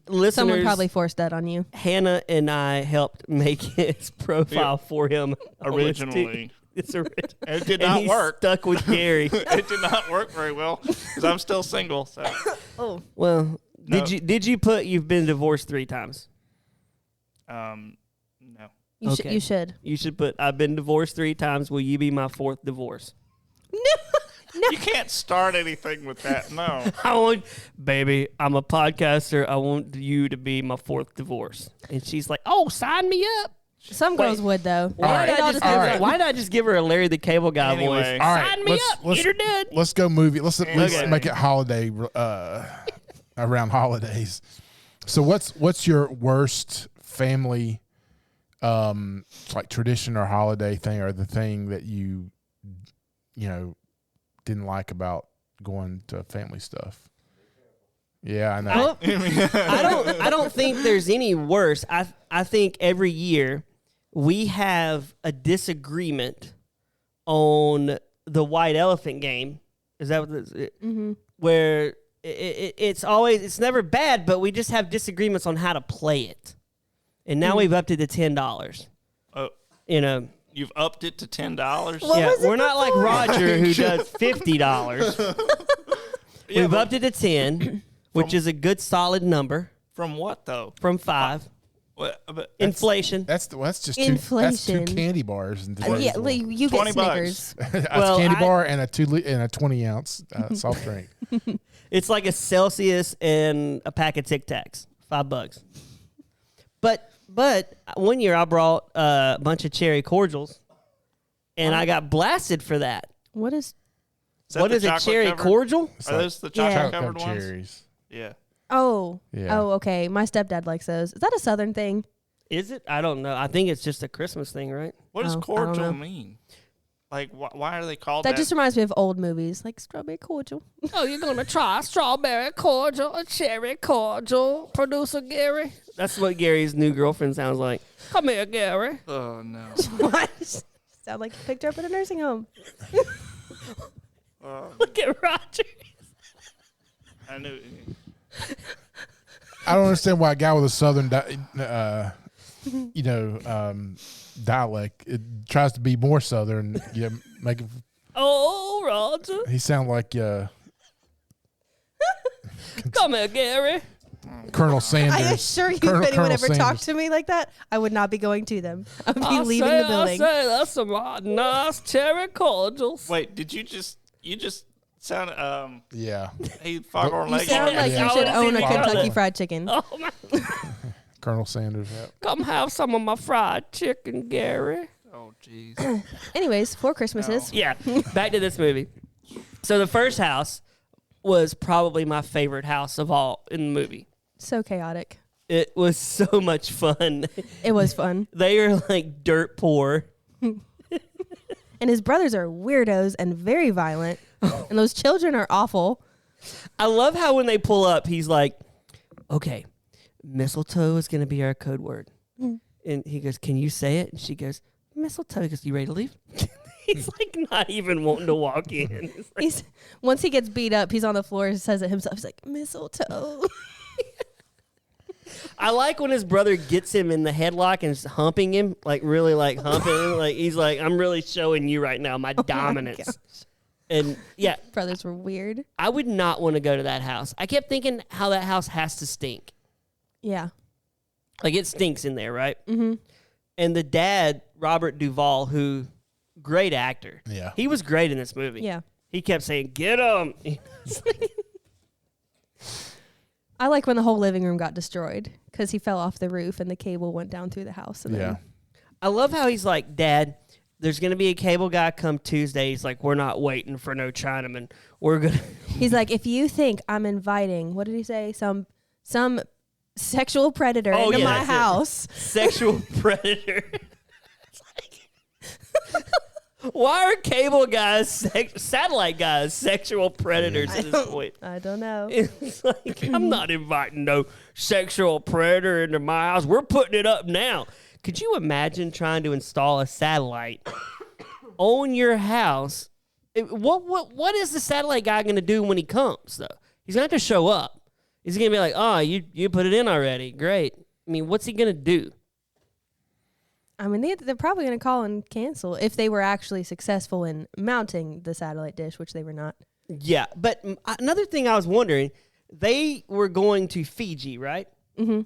C: Listeners,
B: Someone probably forced that on you.
C: Hannah and I helped make his profile for him
D: originally.
C: It's original.
D: It did
C: And
D: not
C: he's
D: work.
C: Stuck with Gary.
D: It did not work very well because I'm still single. So
C: Well,
D: No.
C: did you put you've been divorced 3 times?
D: no.
B: You should.
C: You should put I've been divorced 3 times. Will you be my 4th divorce?
D: You can't start anything with that. No.
C: I want, baby, I'm a podcaster. I want you to be my 4th divorce. And she's like, oh, sign me up.
B: Some girls would though.
C: Why did I just give her a Larry the Cable Guy
D: Anyway.
C: voice?
A: All right,
C: Sign me up. Get her done.
A: Let's go movie. Let's at least
D: Okay.
A: make it holiday around holidays. So what's your worst family like tradition or holiday thing, or the thing that you didn't like about going to family stuff? Yeah, I know.
C: I don't think there's any worse. I think every year we have a disagreement on the white elephant game. Is that what this is? Where it's never bad, but we just have disagreements on how to play it. And now we've upped it to $10.
D: Oh,
C: You know.
D: you've upped it to $10.
B: What
C: Yeah,
B: was it
C: we're not like
B: before?
C: Roger who does $50. We've
D: but
C: upped it to 10, which is a good solid number
D: from what though?
C: from 5.
D: What, but
C: Inflation.
A: That's just
B: Inflation.
A: two candy bars in today's
B: Yeah,
A: world.
B: you get
D: $20.
B: Snickers.
A: A
C: Well,
A: candy
C: I-
A: bar and a 20-ounce soft drink.
C: It's like a Celsius and a pack of Tic Tacs, $5. But one year I brought a bunch of cherry cordials, and I got blasted for that.
B: What is?
D: that
C: What
D: the
C: is a
D: chocolate
C: cherry
D: covered?
C: cordial?
D: Are those the
B: Yeah.
D: chocolate
A: Chocolate
D: covered ones?
A: cherries.
D: Yeah.
B: Oh.
A: Yeah.
B: Oh, okay. My stepdad likes those. Is that a Southern thing?
C: Is it? I don't know. I think it's just a Christmas thing, right?
D: What does
B: Oh, I don't
D: cordial
B: know.
D: mean? Like, why are they called
B: That
D: that?
B: just reminds me of old movies, like Strawberry Cordial.
C: Oh, you're going to try a strawberry cordial, a cherry cordial, producer Gary? That's what Gary's new girlfriend sounds like. Come here, Gary.
D: Oh no.
B: What? Sound like you picked her up at a nursing home.
C: Look at Roger.
D: I knew.
A: I don't understand why a guy with a southern dialect tries to be more southern. Make it,
C: Oh, Roger.
A: he sound like
C: Come here, Gary.
A: Colonel Sanders.
B: I assure you,
A: Colonel-
B: if anyone
A: Colonel
B: ever
A: Sanders.
B: talked to me like that, I would not be going to them. I would be leaving the building.
C: I say, that's some nice cherry cordials.
D: Wait, did you just sound
A: Yeah,
D: hey Foghorn
B: You
D: Leghorn?
B: sound like
A: Yeah.
B: you should
C: I
B: own a
C: wanna see
B: Kentucky
C: that.
B: Fried Chicken.
C: Oh, my.
A: Colonel Sanders. Yeah.
C: Come have some of my fried chicken, Gary.
D: Oh jeez.
B: Anyways, 4 Christmases.
C: Yeah, back to this movie. So the first house was probably my favorite house of all in the movie.
B: So chaotic.
C: It was so much fun.
B: It was fun.
C: They are like dirt poor.
B: And his brothers are weirdos and very violent. And those children are awful.
C: I love how when they pull up, he's like, okay, mistletoe is going to be our code word. And he goes, can you say it? And she goes, mistletoe. He goes, you ready to leave? He's like not even wanting to walk in.
B: He's once he gets beat up, he's on the floor and says it himself. He's like, mistletoe.
C: I like when his brother gets him in the headlock and is humping him, like really like humping him. Like he's like, I'm really showing you right now my dominance. And yeah,
B: Brothers were weird.
C: I would not want to go to that house. I kept thinking how that house has to stink.
B: Yeah.
C: Like it stinks in there, right?
B: Mm-hmm.
C: And the dad, Robert Duvall, who great actor.
A: Yeah.
C: He was great in this movie.
B: Yeah.
C: He kept saying, "Get him."
B: I like when the whole living room got destroyed because he fell off the roof and the cable went down through the house. And then
C: I love how he's like, "Dad, there's going to be a cable guy come Tuesday." He's like, "We're not waiting for no Chinaman. We're going to."
B: He's like, if you think I'm inviting, what did he say? Some sexual predator into my
C: that's it.
B: house.
C: Sexual predator. Why are cable guys, satellite guys, sexual predators at this point?
B: I don't know.
C: It's like, I'm not inviting no sexual predator into my house. We're putting it up now. Could you imagine trying to install a satellite on your house? What is the satellite guy going to do when he comes, though? He's going to have to show up. He's going to be like, oh, you put it in already. Great. I mean, what's he going to do?
B: I mean, they're probably going to call and cancel if they were actually successful in mounting the satellite dish, which they were not.
C: Yeah, but another thing I was wondering, they were going to Fiji, right?
B: Mm-hmm.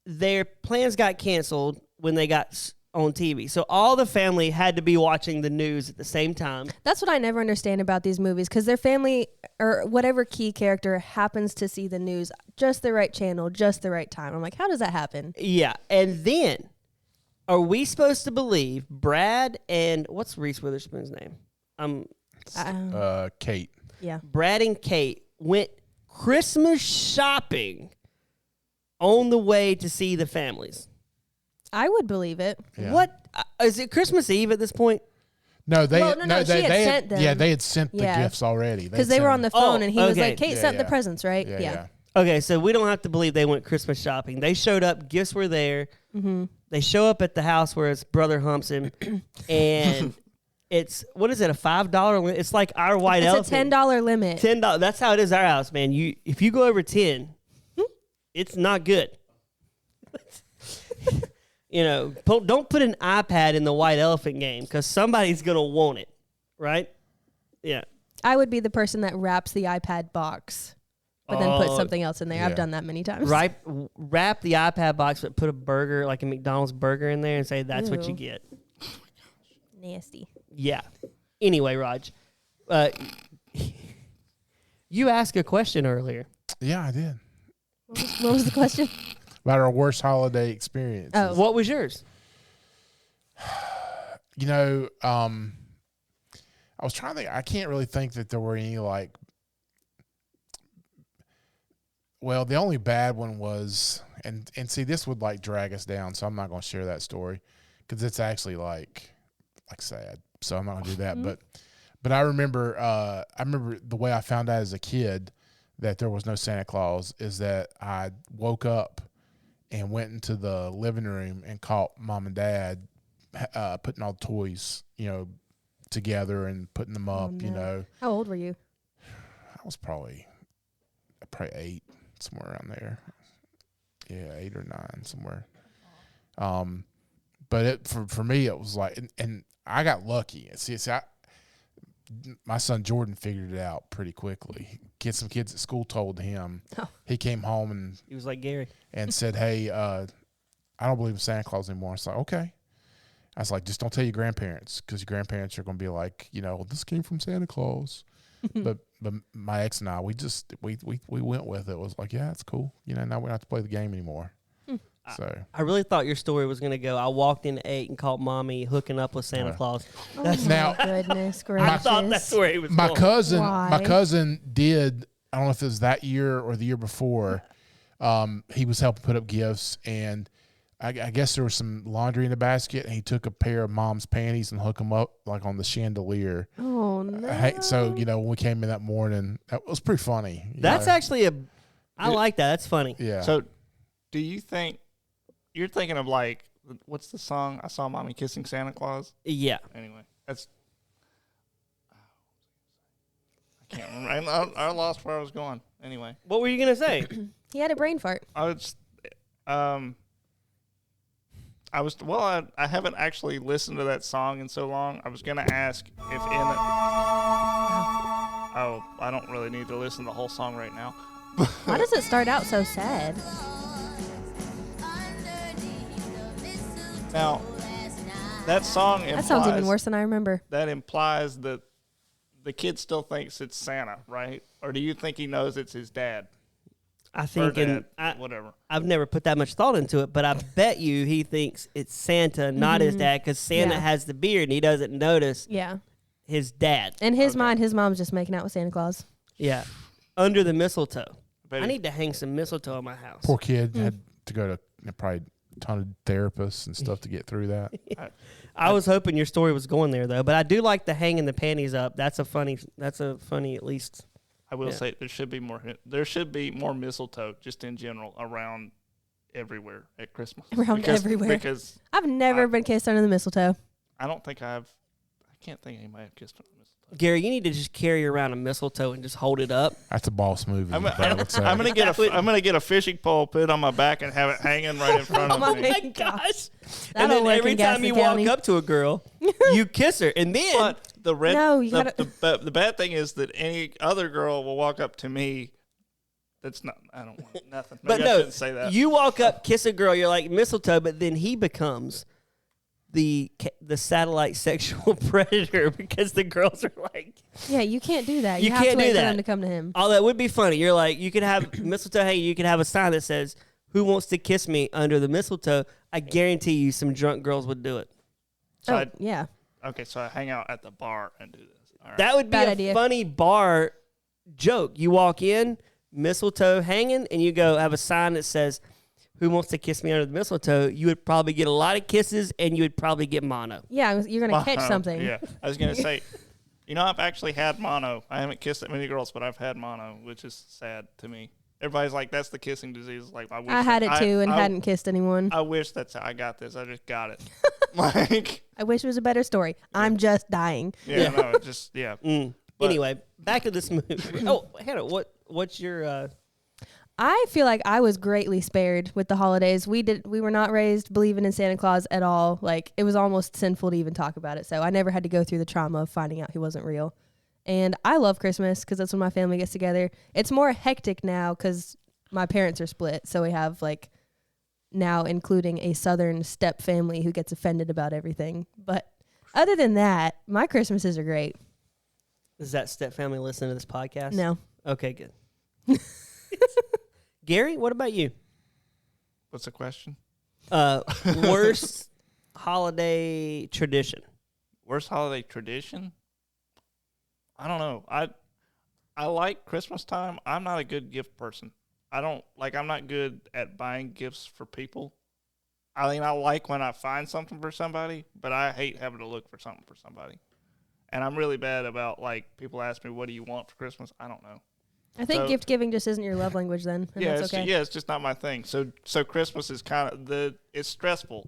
C: Their plans got canceled when they got on TV. So all the family had to be watching the news at the same time.
B: That's what I never understand about these movies, because their family or whatever key character happens to see the news just the right channel, just the right time. I'm like, how does that happen?
C: Yeah, and then are we supposed to believe Brad and what's Reese Witherspoon's name?
A: Kate.
B: Yeah.
C: Brad and Kate went Christmas shopping on the way to see the families.
B: I would believe it.
A: Yeah.
C: What is it? Christmas Eve at this point?
A: No, they
B: Well, no, she had sent them.
A: Yeah, they had sent the
B: Yeah.
A: gifts already
B: Because they were on the phone, and he was
C: okay.
B: like, Kate
A: Yeah,
B: sent the
A: yeah.
B: presents, right?
A: Yeah.
C: Okay, so we don't have to believe they went Christmas shopping. They showed up. Gifts were there.
B: Mm-hmm.
C: They show up at the house where his brother humps him, and it's what is it? A $5? It's like our white elephant.
B: It's a $10 limit.
C: $10. That's how it is our house, man. If you go over 10, it's not good. Don't put an iPad in the white elephant game because somebody's gonna want it, right? Yeah.
B: I would be the person that wraps the iPad box, but then puts something else in there.
A: yeah.
B: I've done that many times.
C: Right. Wrap the iPad box, but put a burger, like a McDonald's burger, in there, and say that's what you
B: Ew.
C: get.
B: Nasty.
C: Yeah. Anyway, Raj, you asked a question earlier.
A: Yeah, I did.
B: What was the question?
A: About our worst holiday experience.
B: Oh.
C: What was yours?
A: I was trying to think. I can't really think that there were any well, the only bad one was, and see, this would drag us down, so I'm not going to share that story because it's actually like sad. So I'm not going to do that. But I remember the way I found out as a kid that there was no Santa Claus is that I woke up and went into the living room and caught mom and dad putting all the toys, together and putting them up,
B: no. How old were you?
A: I was probably 8, somewhere around there. Yeah, 8 or 9, somewhere. But for me, it was like, and I got lucky. My son Jordan figured it out pretty quickly. Some kids at school told him.
B: Oh.
A: He came home and
C: He was like Gary.
A: and said, "Hey, I don't believe in Santa Claus anymore." I was like, "Okay." I was like, "Just don't tell your grandparents because your grandparents are going to be like, this came from Santa Claus." but my ex and I, we went with it. It was like, yeah, it's cool. Now we don't have to play the game anymore. So
C: I really thought your story was going to go, I walked in at 8 and caught mommy hooking up with Santa Claus.
B: Oh
A: Now-
B: my goodness gracious.
C: I thought that's where he was
A: my
C: going.
A: cousin,
B: Why?
A: my cousin did. I don't know if it was that year or the year before. He was helping put up gifts, and I guess there was some laundry in the basket, and he took a pair of mom's panties and hooked them up on the chandelier.
B: Oh no.
A: So when we came in that morning, that was pretty funny.
C: That's actually I like that. That's funny.
A: Yeah.
D: So, do you think you're thinking of what's the song? I saw Mommy kissing Santa Claus.
C: Yeah.
D: Anyway, that's. I can't remember. I lost where I was going. Anyway,
C: What were you gonna say?
B: He had a brain fart.
D: I was. I haven't actually listened to that song in so long. I was gonna ask if in it. Oh, I don't really need to listen to the whole song right now.
B: Why does it start out so sad?
D: Now, that song implies,
B: That sounds even worse than I remember.
D: That implies that the kid still thinks it's Santa, right? Or do you think he knows it's his dad?
C: I think,
D: Or
C: and
D: dad, whatever.
C: I've never put that much thought into it, but I bet you he thinks it's Santa, not his dad, because Santa
B: Yeah.
C: has the beard and he doesn't notice
B: Yeah.
C: his dad.
B: In his mind, his mom's just making out with Santa Claus.
C: Yeah. Under the mistletoe.
D: But
C: I need to hang some mistletoe in my house.
A: Poor kid had to go to probably a ton of therapists and stuff to get through that.
C: I was hoping your story was going there though, but I do like the hanging the panties up. That's a funny at least.
D: I will say there should be more mistletoe just in general around everywhere at Christmas.
B: Everywhere.
D: Because
B: I've never been kissed under the mistletoe.
D: I don't think I can't think anybody have kissed on the mistletoe.
C: Gary, you need to just carry around a mistletoe and just hold it up.
A: That's a boss move.
D: I'm gonna get a fishing pole, put it on my back, and have it hanging right in front of
B: Oh
D: me.
B: my
C: Gosh.
B: That'll
C: And then
B: work
C: every
B: in
C: time
B: Gaston
C: you
B: County.
C: walk up to a girl, you kiss her. And then
D: But the red,
B: No, you
D: the bad thing is that any other girl will walk up to me. That's not. I don't want nothing.
C: but
D: Maybe I
C: no,
D: shouldn't say that.
C: you walk up, kiss a girl, you're like mistletoe, but then he becomes the satellite sexual predator because the girls are like,
B: Yeah, you can't do that.
C: You
B: have
C: can't
B: to wait
C: do
B: for
C: that.
B: them to come to him.
C: oh, that would be funny. You're like, you could have mistletoe hanging, you could have a sign that says, "Who wants to kiss me under the mistletoe?" I guarantee you some drunk girls would do it.
D: So
B: Oh, yeah.
D: okay, so I hang out at the bar and do this. All right.
C: That would be
B: Bad
C: a
B: idea.
C: funny bar joke. You walk in, mistletoe hanging, and you go have a sign that says, "Who wants to kiss me under the mistletoe?" You would probably get a lot of kisses, and you would probably get mono.
B: Yeah, you're going to catch
D: Mono,
B: something.
D: Yeah, I was gonna say, I've actually had mono. I haven't kissed that many girls, but I've had mono, which is sad to me. Everybody's like, "That's the kissing disease." Like, I wish
B: I had it too and hadn't kissed anyone.
D: I wish that's how I got this. I just got it. Like,
B: I wish it was a better story. I'm just dying.
D: yeah, no, it just yeah. But-
C: Anyway, back to this movie. Oh, Hannah, what's your?
B: I feel like I was greatly spared with the holidays. We were not raised believing in Santa Claus at all. Like, it was almost sinful to even talk about it. So I never had to go through the trauma of finding out he wasn't real. And I love Christmas because that's when my family gets together. It's more hectic now because my parents are split. So we have like now including a Southern step family who gets offended about everything. But other than that, my Christmases are great.
C: Does that step family listen to this podcast?
B: No.
C: Okay, good. Gary, what about you?
D: What's the question?
C: Worst holiday tradition.
D: Worst holiday tradition? I don't know. I like Christmas time. I'm not a good gift person. I'm not good at buying gifts for people. I mean, I like when I find something for somebody, but I hate having to look for something for somebody. And I'm really bad about, like, people ask me, "What do you want for Christmas?" I don't know.
B: I think
D: So-
B: gift giving just isn't your love language then. And
D: Yeah,
B: that's okay.
D: it's just not my thing. So Christmas is kind of it's stressful.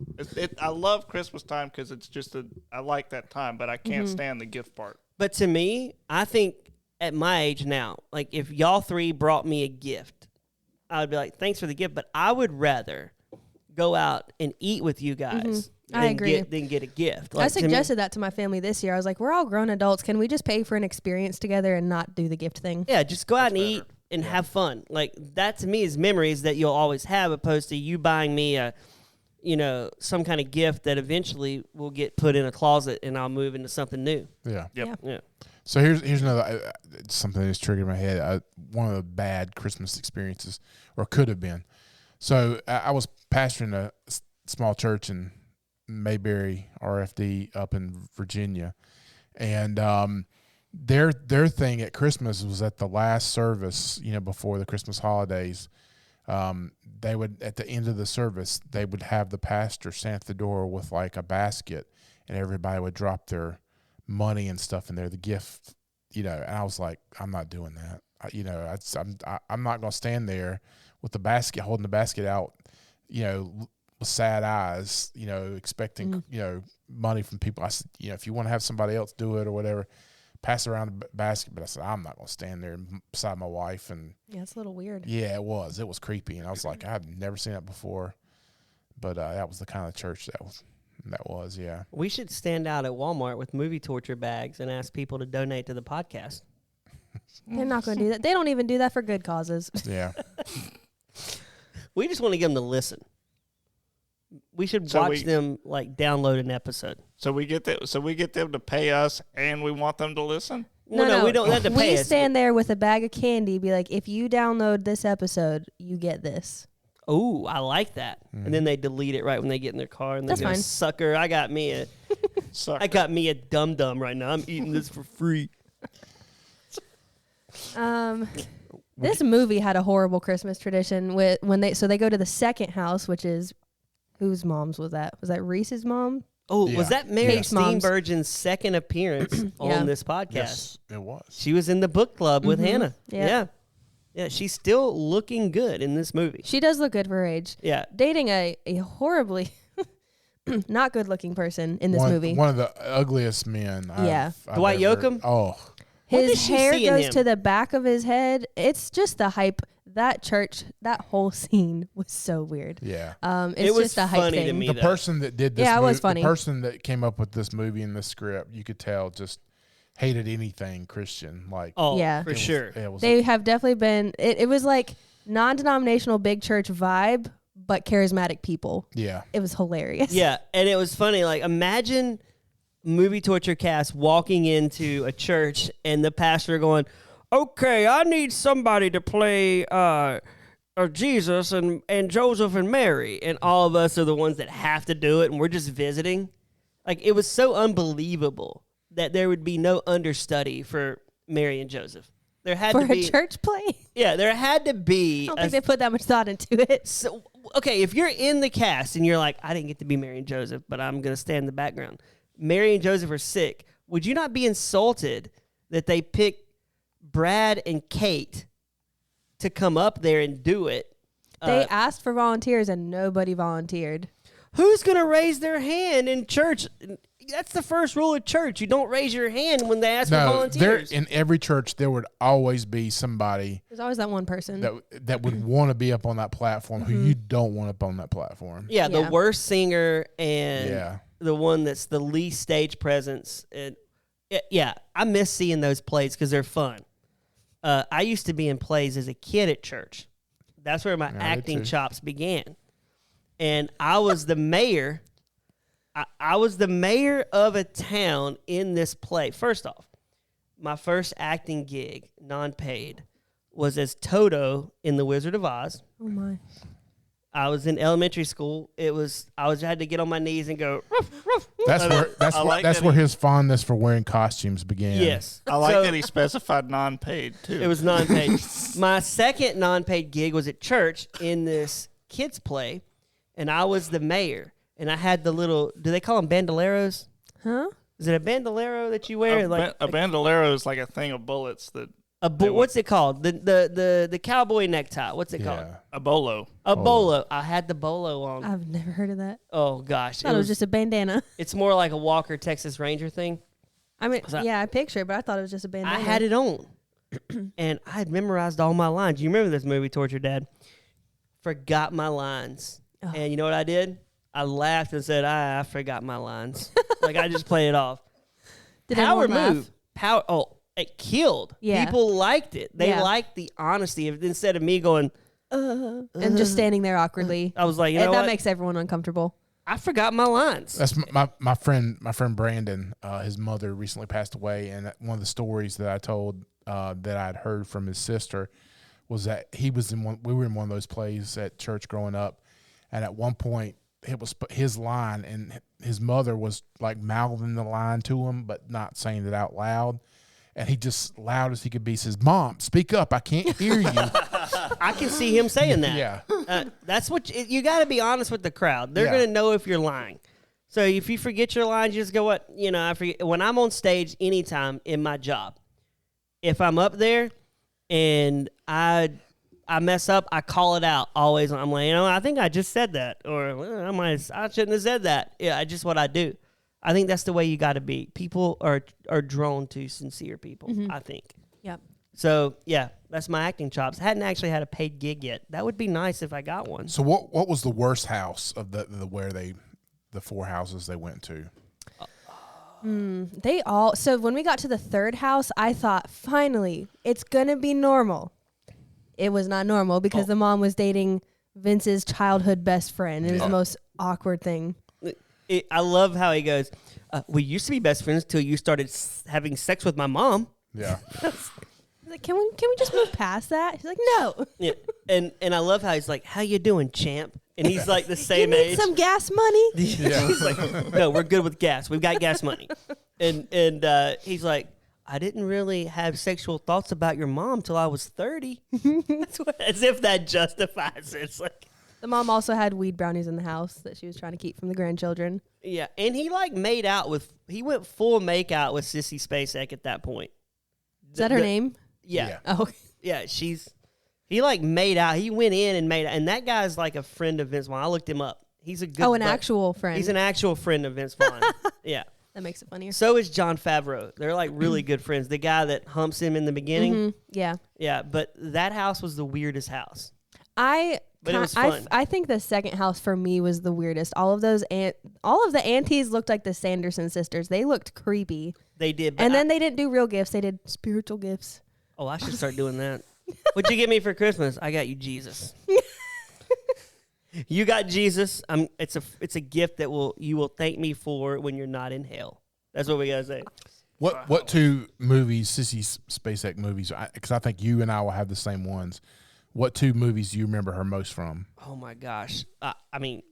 D: I love Christmas time because it's just I like that time, but I can't stand the gift part.
C: But to me, I think at my age now, like if y'all three brought me a gift, I would be like, "Thanks for the gift," but I would rather go out and eat with you guys
B: I agree.
C: than get a gift.
B: I
C: Like, to me-
B: suggested that to my family this year. I was like, we're all grown adults. Can we just pay for an experience together and not do the gift thing?
C: yeah, just go out and
D: better.
C: eat and have fun. Like that to me is memories that you'll always have, opposed to you buying me some kind of gift that eventually will get put in a closet and I'll move into something new.
A: Yeah.
D: Yep.
C: Yeah.
A: So here's another something that's triggered in my head. One of the bad Christmas experiences, or could have been. So I was pastoring a small church in Mayberry RFD up in Virginia, and their thing at Christmas was at the last service, before the Christmas holidays. They would, at the end of the service, they would have the pastor stand at the door with like a basket, and everybody would drop their money and stuff in there, the gift, and I was like, I'm not doing that. I'm not going to stand there with the basket, holding the basket out, with sad eyes, expecting, money from people. I said, if you want to have somebody else do it or whatever, pass around the basket. But I said, I'm not going to stand there beside my wife. And
B: Yeah, it's a little weird.
A: yeah, it was creepy. And I was like, I'd never seen that before. But that was the kind of church that was, yeah.
C: We should stand out at Walmart with movie torture bags and ask people to donate to the podcast.
B: They're not going to do that. They don't even do that for good causes.
A: Yeah.
C: We just want to get them to listen. We should watch them download an episode.
D: So we get them to pay us, and we want them to listen.
C: No, we don't have to pay
B: We
C: us.
B: stand there with a bag of candy, be like, if you download this episode, you get this.
C: Oh, I like that. And then they delete it right when they get in their car, and they
B: That's
C: go,
B: fine.
C: "Sucker, I got me a dum dum right now. I'm eating this for free."
B: This movie had a horrible Christmas tradition with when they go to the second house, which is whose mom's was that? Was that Reese's mom?
C: Oh,
A: Yeah.
C: was that Mary
B: Kate's mom's.
C: Steenburgen's second appearance
B: Yeah.
C: on this podcast?
A: Yes, it was.
C: She was in the book club with Hannah.
B: Yeah.
C: Yeah, she's still looking good in this movie.
B: She does look good for her age.
C: Yeah.
B: Dating a horribly not good looking person in this movie.
A: One of the ugliest men.
B: Yeah.
C: Dwight Yoakam?
A: Oh,
C: What did
B: His
C: she
B: hair
C: see in
B: goes
C: him?
B: to the back of his head. It's just the hype. That church, that whole scene was so weird.
A: yeah.
B: It's
C: It was
B: just a hype
C: funny to
B: thing.
C: me.
A: The
C: though.
A: person that did this
B: Yeah, it was
A: movie,
B: funny.
A: the person that came up with this movie and this script, you could tell just hated anything Christian. Like,
C: Oh,
B: Yeah.
C: for
A: it was-
C: sure.
A: It was
B: They have definitely been. It was like non-denominational big church vibe, but charismatic people.
A: yeah.
B: It was hilarious.
C: Yeah, and it was funny. Like, imagine movie torture cast walking into a church and the pastor going, "Okay, I need somebody to play Jesus and Joseph and Mary," and all of us are the ones that have to do it, and we're just visiting. Like, it was so unbelievable that there would be no understudy for Mary and Joseph. There had
B: For
C: to be
B: a church play,
C: Yeah, there had to
B: I
C: be
B: don't think they put that much thought into it.
C: so, okay, if you're in the cast and you're like, I didn't get to be Mary and Joseph, but I'm going to stand in the background. Mary and Joseph are sick. Would you not be insulted that they picked Brad and Kate to come up there and do it?
B: They asked for volunteers and nobody volunteered.
C: Who's going to raise their hand in church? That's the first rule of church. You don't raise your hand when they ask for
A: No,
C: volunteers.
A: in every church there would always be somebody
B: There's always that one person.
A: that would want to be up on that platform who you don't want up on that platform.
C: Yeah, the
B: Yeah.
C: worst singer and
A: Yeah.
C: the one that's the least stage presence. And yeah, I miss seeing those plays because they're fun. I used to be in plays as a kid at church. That's where my
A: Yeah, me
C: acting
A: too.
C: chops began. And I was the mayor. I was the mayor of a town in this play. First off, my first acting gig, non-paid, was as Toto in The Wizard of Oz.
B: Oh my!
C: I was in elementary school. I had to get on my knees and go, "Ruff, ruff."
A: That's where his fondness for wearing costumes began.
C: Yes.
D: I like
C: So,
D: that he specified non-paid too.
C: it was non-paid. My second non-paid gig was at church in this kids play, and I was the mayor. And I had the little, do they call them bandoleros?
B: Huh?
C: Is it a bandolero that you wear?
D: a bandolero is like a thing of bullets that
C: What's it called? The cowboy necktie. What's it called?
A: Yeah.
D: a bolo.
C: A bolo. I had the bolo on.
B: I've never heard of that.
C: Oh gosh,
B: I thought it was just a bandana.
C: It's more like a Walker Texas Ranger thing.
B: I mean,
C: that-
B: yeah, I picture it, but I thought it was just a bandana.
C: I had it on, and I had memorized all my lines. You remember this movie, Torture Dad? Forgot my lines,
B: Oh.
C: and you know what I did? I laughed and said, I forgot my lines. Like, I just played it off.
B: Did
C: Power
B: anyone laugh?
C: move. Power. Oh, it killed.
B: Yeah.
C: People liked it. They
B: Yeah.
C: liked the honesty. Instead of me going,
B: And just standing there awkwardly.
C: I was like, you
B: And
C: know
B: that
C: what?
B: makes everyone uncomfortable.
C: I forgot my lines.
A: That's my friend Brandon. His mother recently passed away, and one of the stories that I told that I'd heard from his sister was that he was in one. We were in one of those plays at church growing up, and at one point it was his line, and his mother was like mouthing the line to him, but not saying it out loud. And he just loud as he could be says, "Mom, speak up! I can't hear you."
C: I can see him saying that.
A: Yeah.
C: That's what you got to be honest with the crowd. They're
A: Yeah.
C: going to know if you're lying. So if you forget your lines, you just go, what? You know, I forget. When I'm on stage anytime in my job, if I'm up there and I I mess up, I call it out always. I'm like, I think I just said that, or well, I shouldn't have said that. Yeah, just what I do. I think that's the way you got to be. People are drawn to sincere people, I think.
B: Yep.
C: So, yeah, that's my acting chops. I hadn't actually had a paid gig yet. That would be nice if I got one.
A: So what was the worst house of the 4 houses they went to?
B: So when we got to the third house, I thought, finally, it's going to be normal. It was not normal because the mom was dating Vince's childhood best friend. It was the most awkward thing.
C: I love how he goes, we used to be best friends till you started having sex with my mom.
A: Yeah.
B: I was like, can we just move past that? He's like, no.
C: Yeah, and I love how he's like, how you doing, champ? And he's like the same
B: you need
C: age.
B: some gas money?
C: He's like, no, we're good with gas. We've got gas money. And he's like, I didn't really have sexual thoughts about your mom till I was 30. As if that justifies it. It's like,
B: The mom also had weed brownies in the house that she was trying to keep from the grandchildren.
C: yeah, and he he went full make out with Sissy Spacek at that point.
B: Is that her name?
C: Yeah.
B: Oh,
C: Yeah, he like made out. He went in and made out. And that guy's like a friend of Vince Vaughn. I looked him up. He's a good
B: an actual friend.
C: He's an actual friend of Vince Vaughn. Yeah.
B: That makes it funnier.
C: So is Jon Favreau. They're like really good friends. The guy that humps him in the beginning.
B: Yeah.
C: Yeah, but that house was the weirdest house.
B: But
C: it was fun.
B: I think the second house for me was the weirdest. All of the aunties looked like the Sanderson sisters. They looked creepy.
C: They did. But
B: And then they didn't do real gifts. They did spiritual gifts.
C: Oh, I should start doing that. What'd you get me for Christmas? I got you Jesus. You got Jesus. It's a gift that you will thank me for when you're not in hell. That's what we gotta say.
A: What 2 movies, Sissy Spacek movies? Because I think you and I will have the same ones. What 2 movies do you remember her most from?
C: Oh my gosh. I mean,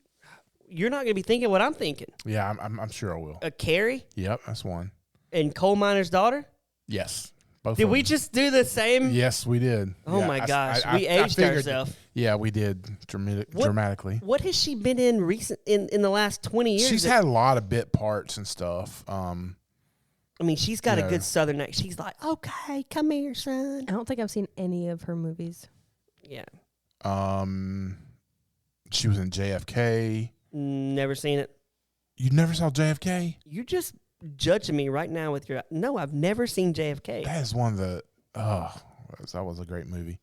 C: you're not gonna be thinking what I'm thinking.
A: Yeah, I'm sure I will.
C: Carrie
A: Yep, that's one.
C: and Coal Miner's Daughter.
A: Yes, both.
C: Did
A: of
C: we
A: them.
C: just do the same?
A: Yes, we did.
C: Oh
A: Yeah,
C: my gosh, we
A: I
C: aged
A: figured-
C: ourselves.
A: Yeah, we did dramatically.
C: What has she been in in the last 20 years?
A: She's had a lot of bit parts and stuff.
C: I mean, she's got
A: Yeah.
C: a good Southern accent. She's like, okay, come here, son.
B: I don't think I've seen any of her movies.
C: Yeah.
A: She was in JFK.
C: Never seen it.
A: You never saw JFK?
C: You're just judging me right now with your... No, I've never seen JFK.
A: That is one of the... that was a great movie.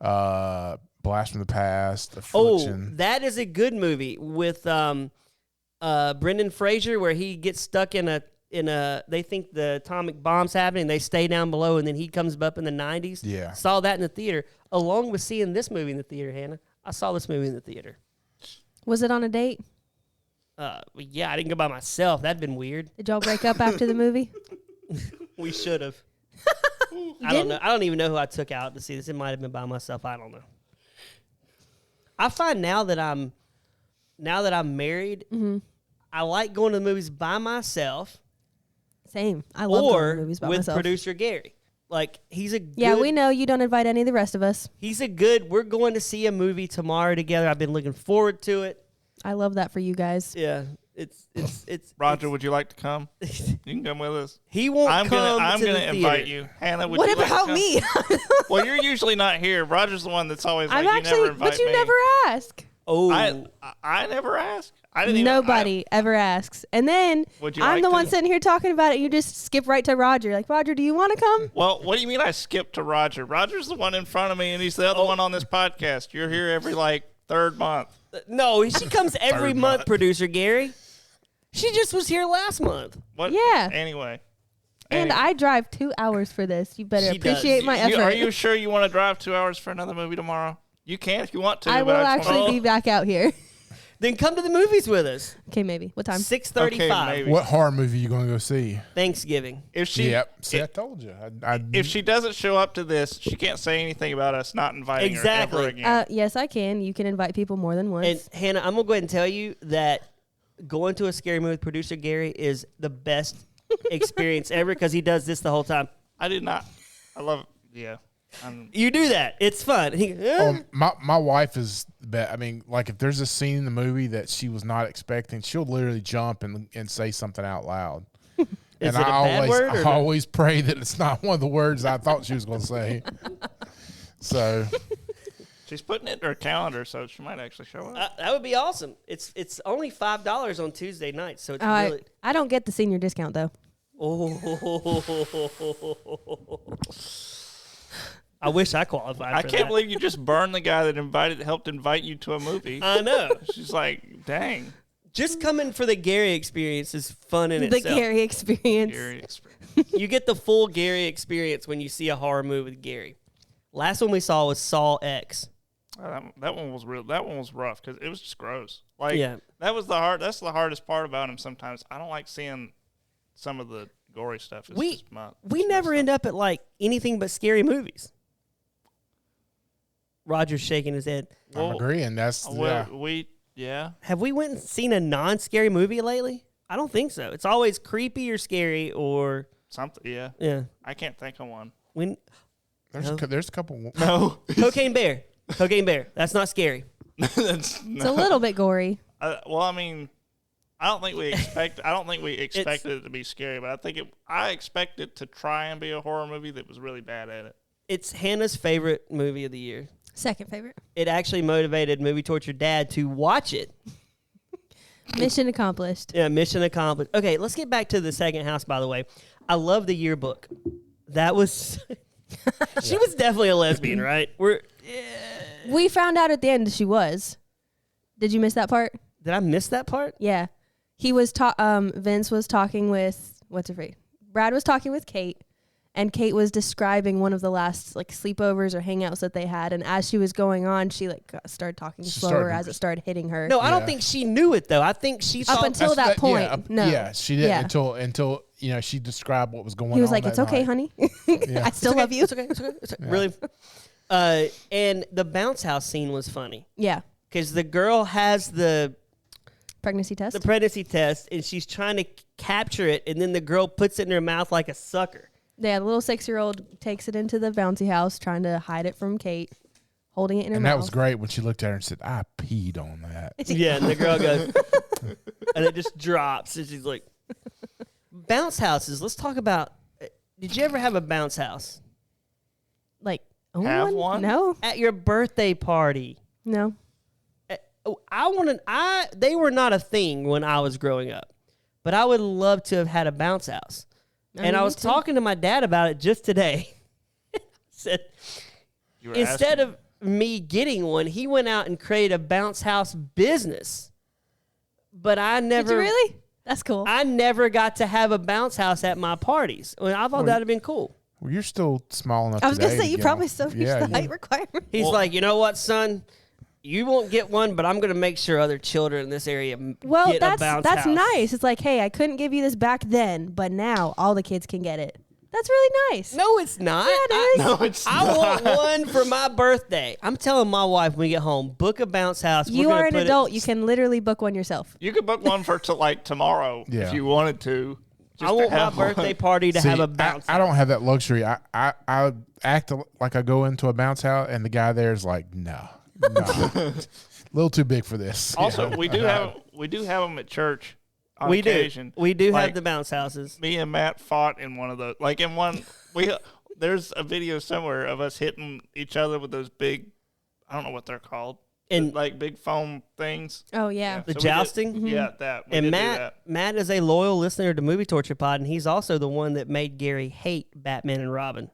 A: Blast from the Past, Affliction.
C: Oh, that is a good movie with Brendan Fraser, where he gets stuck in a. They think the atomic bomb's happening. They stay down below, and then he comes up in the 90s.
A: Yeah.
C: Saw that in the theater, along with seeing this movie in the theater, Hannah. I saw this movie in the theater.
B: Was it on a date?
C: Yeah, I didn't go by myself. That'd been weird.
B: Did y'all break up after the movie?
C: We should have. I don't know. I don't even know who I took out to see this. It might have been by myself. I don't know. I find now that I'm married, I like going to the movies by myself.
B: Same. I love going
C: or
B: to movies by
C: with
B: myself.
C: producer Gary. Like, he's a good...
B: Yeah, we know you don't invite any of the rest of us.
C: We're going to see a movie tomorrow together. I've been looking forward to it.
B: I love that for you guys.
C: Yeah. It's
D: Roger, would you like to come? You can come with us.
C: He won't
D: I'm
C: come
D: gonna
C: to the
D: invite
C: theater.
D: you. Hannah, would
B: What
D: you like to
B: about
D: come?
B: me?
D: Well, you're usually not here. Roger's the one that's always
B: I'm
D: like,
B: actually,
D: you never invite
B: but you
D: me.
B: never ask.
C: Oh.
D: I never ask. I didn't even.
B: Nobody ever asks. And then
D: Would you
B: I'm
D: like
B: the
D: to?
B: one sitting here talking about it. You just skip right to Roger. Like, Roger, do you want to come?
D: Well, what do you mean I skipped to Roger? Roger's the one in front of me, and he's the other one on this podcast. You're here every, third month.
C: No, she comes every
A: Third
C: month,
A: month.
C: producer Gary. She just was here last month.
D: What?
B: Yeah.
D: Anyway.
B: And I drive 2 hours for this. You better
C: She does.
B: appreciate my effort.
D: Are you sure you want to drive 2 hours for another movie tomorrow? You can if you want to.
B: I
D: but
B: will
D: just wanna-
B: actually be back out here.
C: Then come to the movies with us.
B: Okay, maybe. What time?
C: 6:35.
D: Okay, maybe.
A: What horror movie are you going to go see?
C: Thanksgiving.
D: If she,
A: Yep. See, I told you.
D: if she doesn't show up to this, she can't say anything about us not inviting
C: Exactly.
D: her ever again.
B: Yes, I can. You can invite people more than once.
C: And Hannah, I'm gonna go ahead and tell you that going to a scary movie with producer Gary is the best experience ever because he does this the whole time.
D: I did not. I love it. Yeah.
C: You do that. It's fun.
A: My wife is I mean, if there's a scene in the movie that she was not expecting, she'll literally jump and say something out loud.
C: Is
A: And
C: it a bad word?
A: I always pray that it's not one of the words I thought she was going to say. So,
D: She's putting it in her calendar, so she might actually show up.
C: That would be awesome. It's only $5 on Tuesday nights, so it's really.
B: I don't get the senior discount though.
C: Oh, I wish I qualified.
D: I
C: for
D: can't
C: that.
D: believe you just burned the guy that helped invite you to a movie.
C: I know.
D: She's like, dang.
C: Just coming for the Gary experience is fun in
B: The
C: itself.
B: Gary experience.
D: Gary experience.
C: You get the full Gary experience when you see a horror movie with Gary. Last one we saw was Saw X.
D: That one was real. That one was rough because it was just gross. Like
C: Yeah.
D: that's the hardest part about him. Sometimes I don't like seeing some of the gory stuff. It's
C: We
D: just my,
C: we never end up at like anything but scary movies. Roger's shaking his head.
A: I'm agreeing. That's
D: yeah.
C: Have we went and seen a non-scary movie lately? I don't think so. It's always creepy or scary or
D: Something. Yeah.
C: yeah.
D: I can't think of one.
C: When
A: there's a couple.
D: No.
C: Cocaine Bear. Cocaine Bear. That's not scary.
D: That's
B: It's a little bit gory.
D: well, I mean, I don't think we expected it to be scary, but I expect it to try and be a horror movie that was really bad at it.
C: It's Hannah's favorite movie of the year.
B: Second favorite.
C: It actually motivated Movie Torture Dad to watch it.
B: Mission accomplished.
C: Yeah, mission accomplished. Okay, let's get back to the second house, by the way. I love the yearbook. That was... she was definitely a lesbian, right?
B: We found out at the end she was. Did you miss that part?
C: Did I miss that part?
B: Yeah. He was Vince was talking with Brad was talking with Kate, and Kate was describing one of the last like sleepovers or hangouts that they had, and as she was going on, she like started talking slower as it started hitting her.
C: No, I don't think she knew it though. I think she
B: Up until that point. No.
A: Yeah, she didn't
B: Yeah.
A: until she described what was going on.
B: He was like,
A: that
B: "It's okay,
A: night.
B: honey.
A: Yeah.
B: I still love you."
C: It's okay. It's okay. It's okay. Really? And the bounce house scene was funny
B: Yeah.
C: because the girl has the
B: Pregnancy test.
C: pregnancy test and she's trying to capture it, and then the girl puts it in her mouth like a sucker.
B: Yeah, the little 6-year-old takes it into the bouncy house, trying to hide it from Kate, holding it in her
A: And
B: mouth.
A: that was great when she looked at her and said, "I peed on that."
C: Yeah, and the girl goes, and it just drops, and she's like, bounce houses. Let's talk about. Did you ever have a bounce house
B: Like, own
D: Have one?
B: No,
C: at your birthday party?
B: no.
C: They were not a thing when I was growing up, but I would love to have had a bounce house. And I
B: me
C: was
B: too.
C: talking to my dad about it just today. Said
D: You were
C: instead
D: asking-
C: of me getting one, he went out and created a bounce house business. But I never
B: Did you really? That's cool.
C: I never got to have a bounce house at my parties. I thought that'd have been cool.
A: Well, you're still small enough.
B: I was
A: going
B: gonna
A: to
B: say you probably still reached the height requirement.
C: He's like, you know what, son? You won't get one, but I'm going to make sure other children in this area
B: Well,
C: get a
B: that's
C: bounce house.
B: nice. It's like, hey, I couldn't give you this back then, but now all the kids can get it. That's really nice.
C: No, it's not.
B: Yeah, it is.
D: No, it's
C: I
D: not.
C: want one for my birthday. I'm telling my wife when we get home, book a bounce house.
B: You
C: We're gonna
B: are an
C: put it-
B: adult. You can literally book one yourself.
D: You could book one for tomorrow
A: Yeah.
D: if you wanted to.
C: I
D: just to
C: want my
D: have one.
C: birthday party to
A: See,
C: have a bounce
A: I
C: house.
A: don't have that luxury. I act like I go into a bounce house, and the guy there is like, no. A little too big for this.
D: Also,
A: Yeah.
D: we do have them at church on
C: We
D: occasion.
C: do. We do
D: Like,
C: have the bounce houses.
D: Me and Matt fought in one of the there's a video somewhere of us hitting each other with those big, I don't know what they're called,
C: And-
D: like big foam things.
B: Oh yeah.
C: The
D: So we did-
C: jousting?
D: Yeah, that. We
C: And
D: did do
C: Matt,
D: that.
C: Matt is a loyal listener to Movie Torture Pod, and he's also the one that made Gary hate Batman and Robin.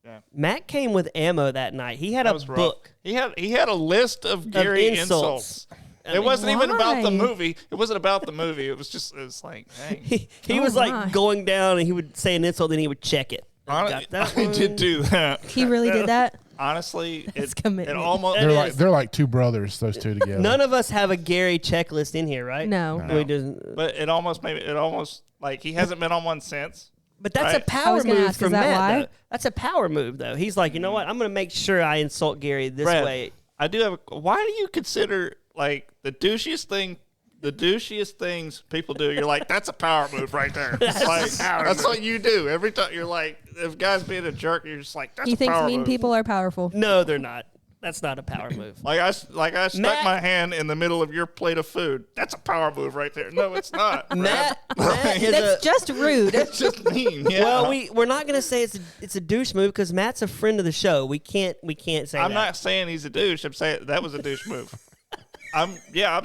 D: Yeah,
C: Matt came with ammo that night. He had
D: that
C: a
D: was rough.
C: book.
D: He had a list of Gary insults. It wasn't even about the
B: Why?
D: movie. It wasn't about the movie. It was like, dang.
C: He
B: Oh
C: was
B: my.
C: like going down, and he would say an insult, then he would check it.
D: Honestly,
C: Got that
D: I
C: one.
D: did do that.
B: He really did that.
D: Honestly,
B: That's
D: it
B: commitment.
D: almost.
A: They're like two brothers, those two together.
C: None of us have a Gary checklist in here, right?
B: No.
C: We just,
D: But it almost like he hasn't been on one since.
C: but that's
D: Right.
C: a power
B: was gonna
C: move
B: ask,
C: from
B: is that
C: Matt.
B: why?
C: Though. That's a power move, though. He's like, you know what? I'm going to make sure I insult Gary this
D: Brad,
C: way.
D: I do have. Why do you consider like the douchiest things people do? You're like, that's a power move right there. That's what you do every time. You're like, if guy's being a jerk, you're just like, that's
B: He
D: a
B: thinks
D: power
B: mean
D: move.
B: people are powerful.
C: No, they're not. That's not a power move.
D: Like I stuck
C: Matt-
D: my hand in the middle of your plate of food. That's a power move right there. No, it's not.
C: Matt is
B: That's just rude.
D: It's just mean. Yeah.
C: well, we're not gonna say it's a douche move because Matt's a friend of the show. We can't say
D: I'm
C: that.
D: not saying he's a douche. I'm saying that was a douche move. I'm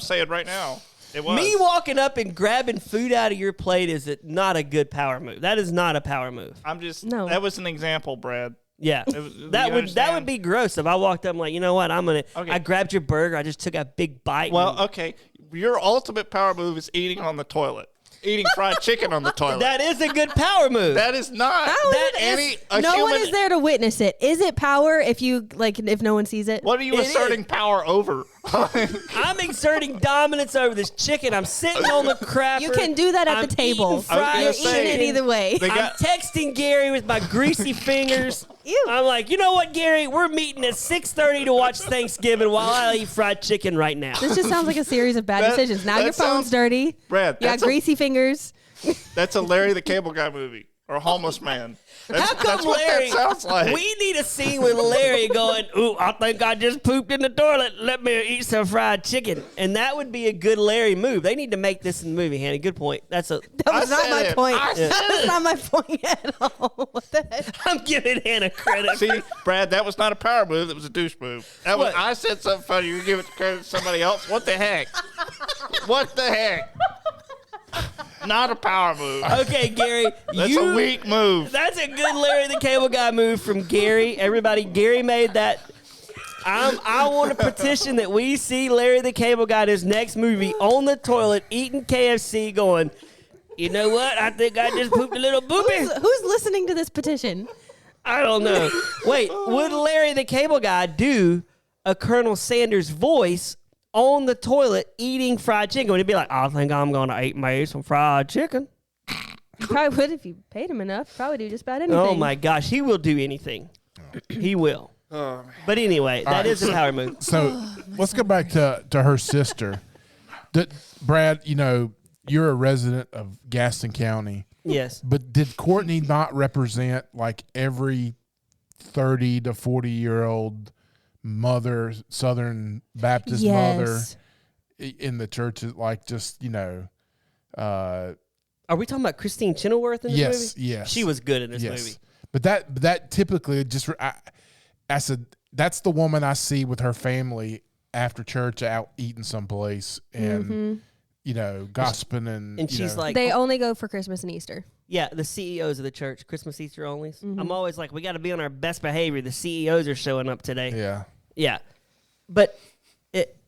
D: saying right now. It was.
C: Me walking up and grabbing food out of your plate is not a good power move. That is not a power move.
D: I'm just.
B: No.
D: That was an example, Brad.
C: Yeah,
D: you
C: that would
D: understand?
C: be gross if I walked up and like, you know what,
D: Okay.
C: I grabbed your burger, I just took a big bite.
D: Well, okay. Your ultimate power move is eating on the toilet. Eating fried chicken on the toilet.
C: that is a good power move.
D: That is not.
C: That
D: any.
C: is-
D: A
B: No
D: human,
B: one is there to witness it. Is it power if no one sees it?
D: What are you
C: It
D: asserting power over?
C: I'm exerting dominance over this chicken. I'm sitting on the crapper.
B: You can do that at
C: I'm
B: the table.
C: eating fried
B: You're
D: say,
B: eating it either way.
D: they
C: I'm
D: got-
C: texting Gary with my greasy fingers.
B: Ew.
C: I'm like, you know what, Gary? We're meeting at 6:30 to watch Thanksgiving while I eat fried chicken right now.
B: This just sounds like a series of bad
D: That-
B: decisions. Now
D: that
B: your phone's
D: sounds-
B: dirty.
D: Brad,
B: You got
D: that's a-
B: greasy fingers.
D: That's a Larry the Cable Guy movie or a homeless man. That's,
C: How come
D: that's what
C: Larry?
D: that sounds like.
C: We need a scene with Larry going, "Ooh, I think I just pooped in the toilet. Let me eat some fried chicken." And that would be a good Larry move. They need to make this in the movie, Hannah. Good point. That was
B: That was
D: I
B: not
D: said
B: my
D: it.
B: point.
D: I said
B: That's not my point at all. What the heck?
C: I'm giving Hannah credit.
D: See, Brad, that was not a power move. That was a douche move. That was.
C: What?
D: I said something funny. You give it to credit to somebody else. What the heck? What the heck? Not a power move.
C: Okay, Gary,
D: That's a weak move.
C: That's a good Larry the Cable Guy move from Gary. Everybody, Gary made that. I want a petition that we see Larry the Cable Guy in his next movie on the toilet eating KFC going, you know what? I think I just pooped a little boopy.
B: Who's listening to this petition?
C: I don't know. Wait, would Larry the Cable Guy do a Colonel Sanders voice on the toilet eating fried chicken? Would he be like, I think I'm going to eat me some fried chicken?
B: You probably would if you paid him enough. Probably do just about anything.
C: Oh, my gosh. He will do anything. He will. But anyway, that is a power move.
A: So let's go back to her sister. Brad, you know, you're a resident of Gaston County.
C: Yes.
A: But did Courtney not represent like every 30 to 40-year-old mother, Southern Baptist mother in the church? Like, just, you know.
C: Are we talking about Christine Chenoweth in this
A: Yes,
C: movie?
A: yes.
C: She was good in this
A: Yes.
C: movie.
A: But that typically just that's the woman I see with her family after church out eating someplace and you know gossiping and
C: And
A: you
C: she's
A: know,
C: like,
B: They only go for Christmas and Easter.
C: yeah, the CEOs of the church, Christmas, Easter onlys. I'm always like, we got to be on our best behavior. The CEOs are showing up today.
A: yeah.
C: Yeah. But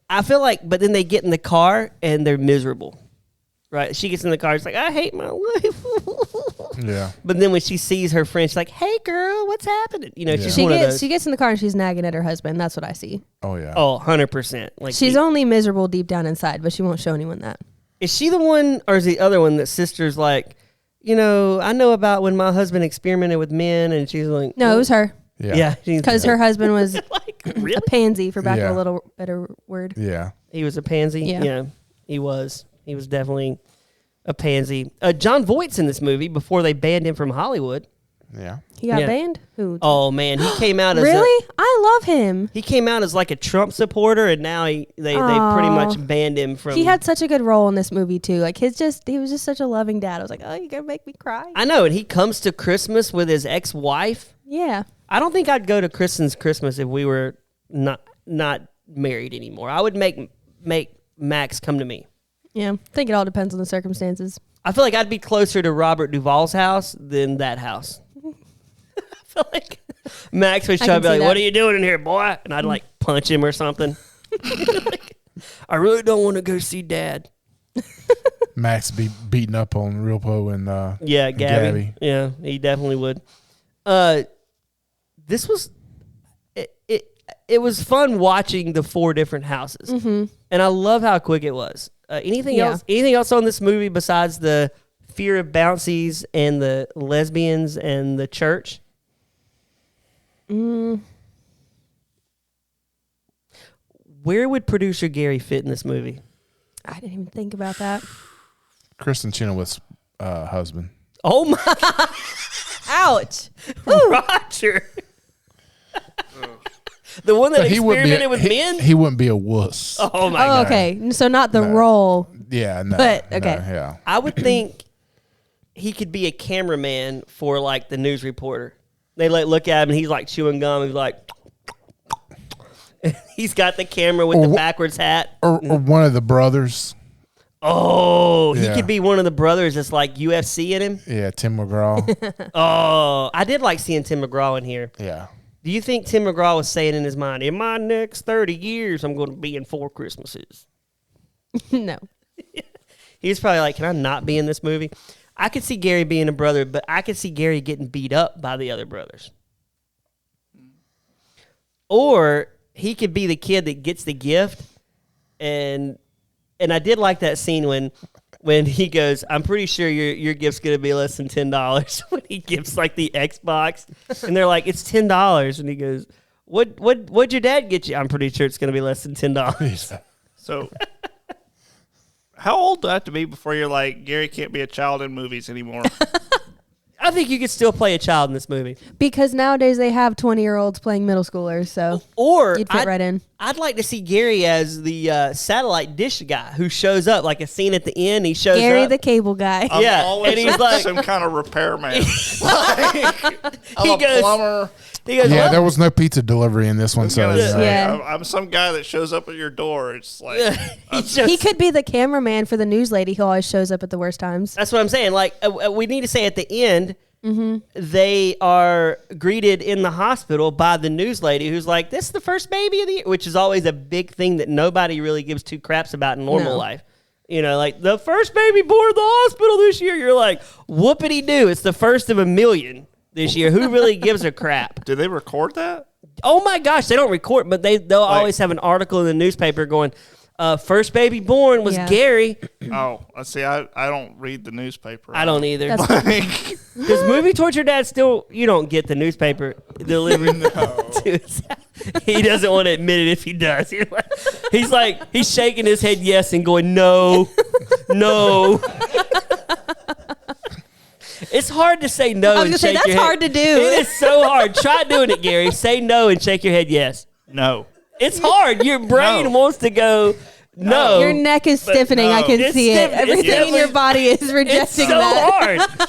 C: I feel like, but then they get in the car and they're miserable. Right? She gets in the car, it's like, I hate my life.
A: Yeah.
C: But then when she sees her friend, she's like, hey, girl, what's happening? You know,
A: Yeah.
C: she's
B: She
C: one of
B: gets
C: those.
B: she gets in the car and she's nagging at her husband. That's what I see.
A: Oh yeah.
C: Oh, 100%. Like
B: She's only miserable deep down inside, but she won't show anyone that.
C: Is she the one, or is the other one that sister's like, you know, I know about when my husband experimented with men, and she's like,
B: No, it was her.
A: Yeah.
B: Because her husband was
C: like,
B: a
C: really?
B: pansy, for back
A: Yeah.
B: of a little better word.
A: Yeah.
C: He was a pansy.
B: Yeah.
C: He was. He was definitely a pansy. John Voight's in this movie before they banned him from Hollywood.
A: Yeah.
B: He got
C: Yeah.
B: banned? Who?
C: Oh man, he came out as
B: Really? I love him.
C: he came out as like a Trump supporter, and now they pretty
B: Aw.
C: much banned him from.
B: He had such a good role in this movie too. Like he was just such a loving dad. I was like, oh, you're gonna make me cry.
C: I know, and he comes to Christmas with his ex-wife.
B: Yeah.
C: I don't think I'd go to Kristen's Christmas if we were not married anymore. I would make Max come to me.
B: Yeah. I think it all depends on the circumstances.
C: I feel like I'd be closer to Robert Duvall's house than that house. I feel like Max would show
B: can
C: up and be
B: see
C: like,
B: that.
C: what are you doing in here, boy? And I'd like punch him or something. I really don't want to go see Dad.
A: Max be beating up on Real Poe and
C: Yeah, Gabby.
A: Gabby.
C: Yeah, he definitely would. This was it was fun watching the 4 different houses, and I love how quick it was. Anything
B: Yeah.
C: else? Anything else on this movie besides the fear of bouncies and the lesbians and the church? Where would producer Gary fit in this movie?
B: I didn't even think about that.
A: Kristen Chenoweth's husband.
C: Oh my
B: Ouch.
C: Roger. The one that
A: He wouldn't be
C: experimented with men?
A: He wouldn't be a wuss.
C: Oh, my
B: Oh,
C: God.
B: okay. So not the role.
A: Yeah, no.
B: But,
A: no,
B: okay.
A: yeah.
C: I would think he could be a cameraman for, like, the news reporter. They, like, look at him, and he's, like, chewing gum. He's like... He's got the camera with the backwards hat.
A: Or one of the brothers.
C: Oh, he
A: Yeah.
C: could be one of the brothers that's, like, UFC in him.
A: Yeah, Tim McGraw.
C: Oh, I did like seeing Tim McGraw in here.
A: Yeah.
C: Do you think Tim McGraw was saying in his mind, in my next 30 years, I'm going to be in 4 Christmases?
B: No.
C: He's probably like, can I not be in this movie? I could see Gary being a brother, but I could see Gary getting beat up by the other brothers. Or he could be the kid that gets the gift. And I did like that scene when he goes, I'm pretty sure your gift's going to be less than $10 when he gives like the Xbox. And they're like, it's $10. And he goes, what'd your dad get you? I'm pretty sure it's going to be less than $10.
D: So, how old do I have to be before you're like, Gary can't be a child in movies anymore?
C: I think you could still play a child in this movie.
B: Because nowadays they have 20-year-olds playing middle schoolers, so
C: Or
B: you'd fit right in.
C: I'd like to see Gary as the satellite dish guy who shows up, like a scene at the end. He shows
B: Gary
C: up.
B: the cable guy.
D: I'm
C: Yeah,
D: always
C: and he's like-
D: some kind of repairman. I'm
C: He
D: a
C: goes-
D: plumber.
C: He goes,
A: Yeah,
C: well,
A: there was no pizza delivery in this one,
D: I was
A: so
D: gonna say,
B: Yeah.
D: I'm some guy that shows up at your door. It's like,
C: he just-
B: He could be the cameraman for the news lady who always shows up at the worst times.
C: That's what I'm saying. Like, we need to say at the end, they are greeted in the hospital by the news lady who's like, this is the first baby of the year, which is always a big thing that nobody really gives 2 craps about in normal
B: No.
C: life. You know, like, the first baby born in the hospital this year. You're like, whoopity-doo. It's the first of a million this year. Who really gives a crap?
D: do they record that?
C: Oh, my gosh. They don't record, but they'll always have an article in the newspaper going, first baby born was
B: Yeah.
C: Gary.
D: Oh, let's see. I don't read the newspaper.
C: I don't either.
B: That's
C: Does Movie Torture Dad still, you don't get the newspaper delivered to his house. He doesn't want to admit it if he does. He's shaking his head yes and going, no, no. It's hard to say no
B: I was
C: and
B: gonna say,
C: shake
B: that's
C: your head.
B: hard to do.
C: It is so hard. Try doing it, Gary. Say no and shake your head yes.
D: No.
C: It's hard. Your brain
D: No.
C: wants to go, no.
B: Your neck is stiffening. I
D: no.
B: can
C: It's
B: see it.
C: stiff- it's
B: Everything in
C: definitely-
B: your body is
C: It's
B: rejecting
C: so
B: that.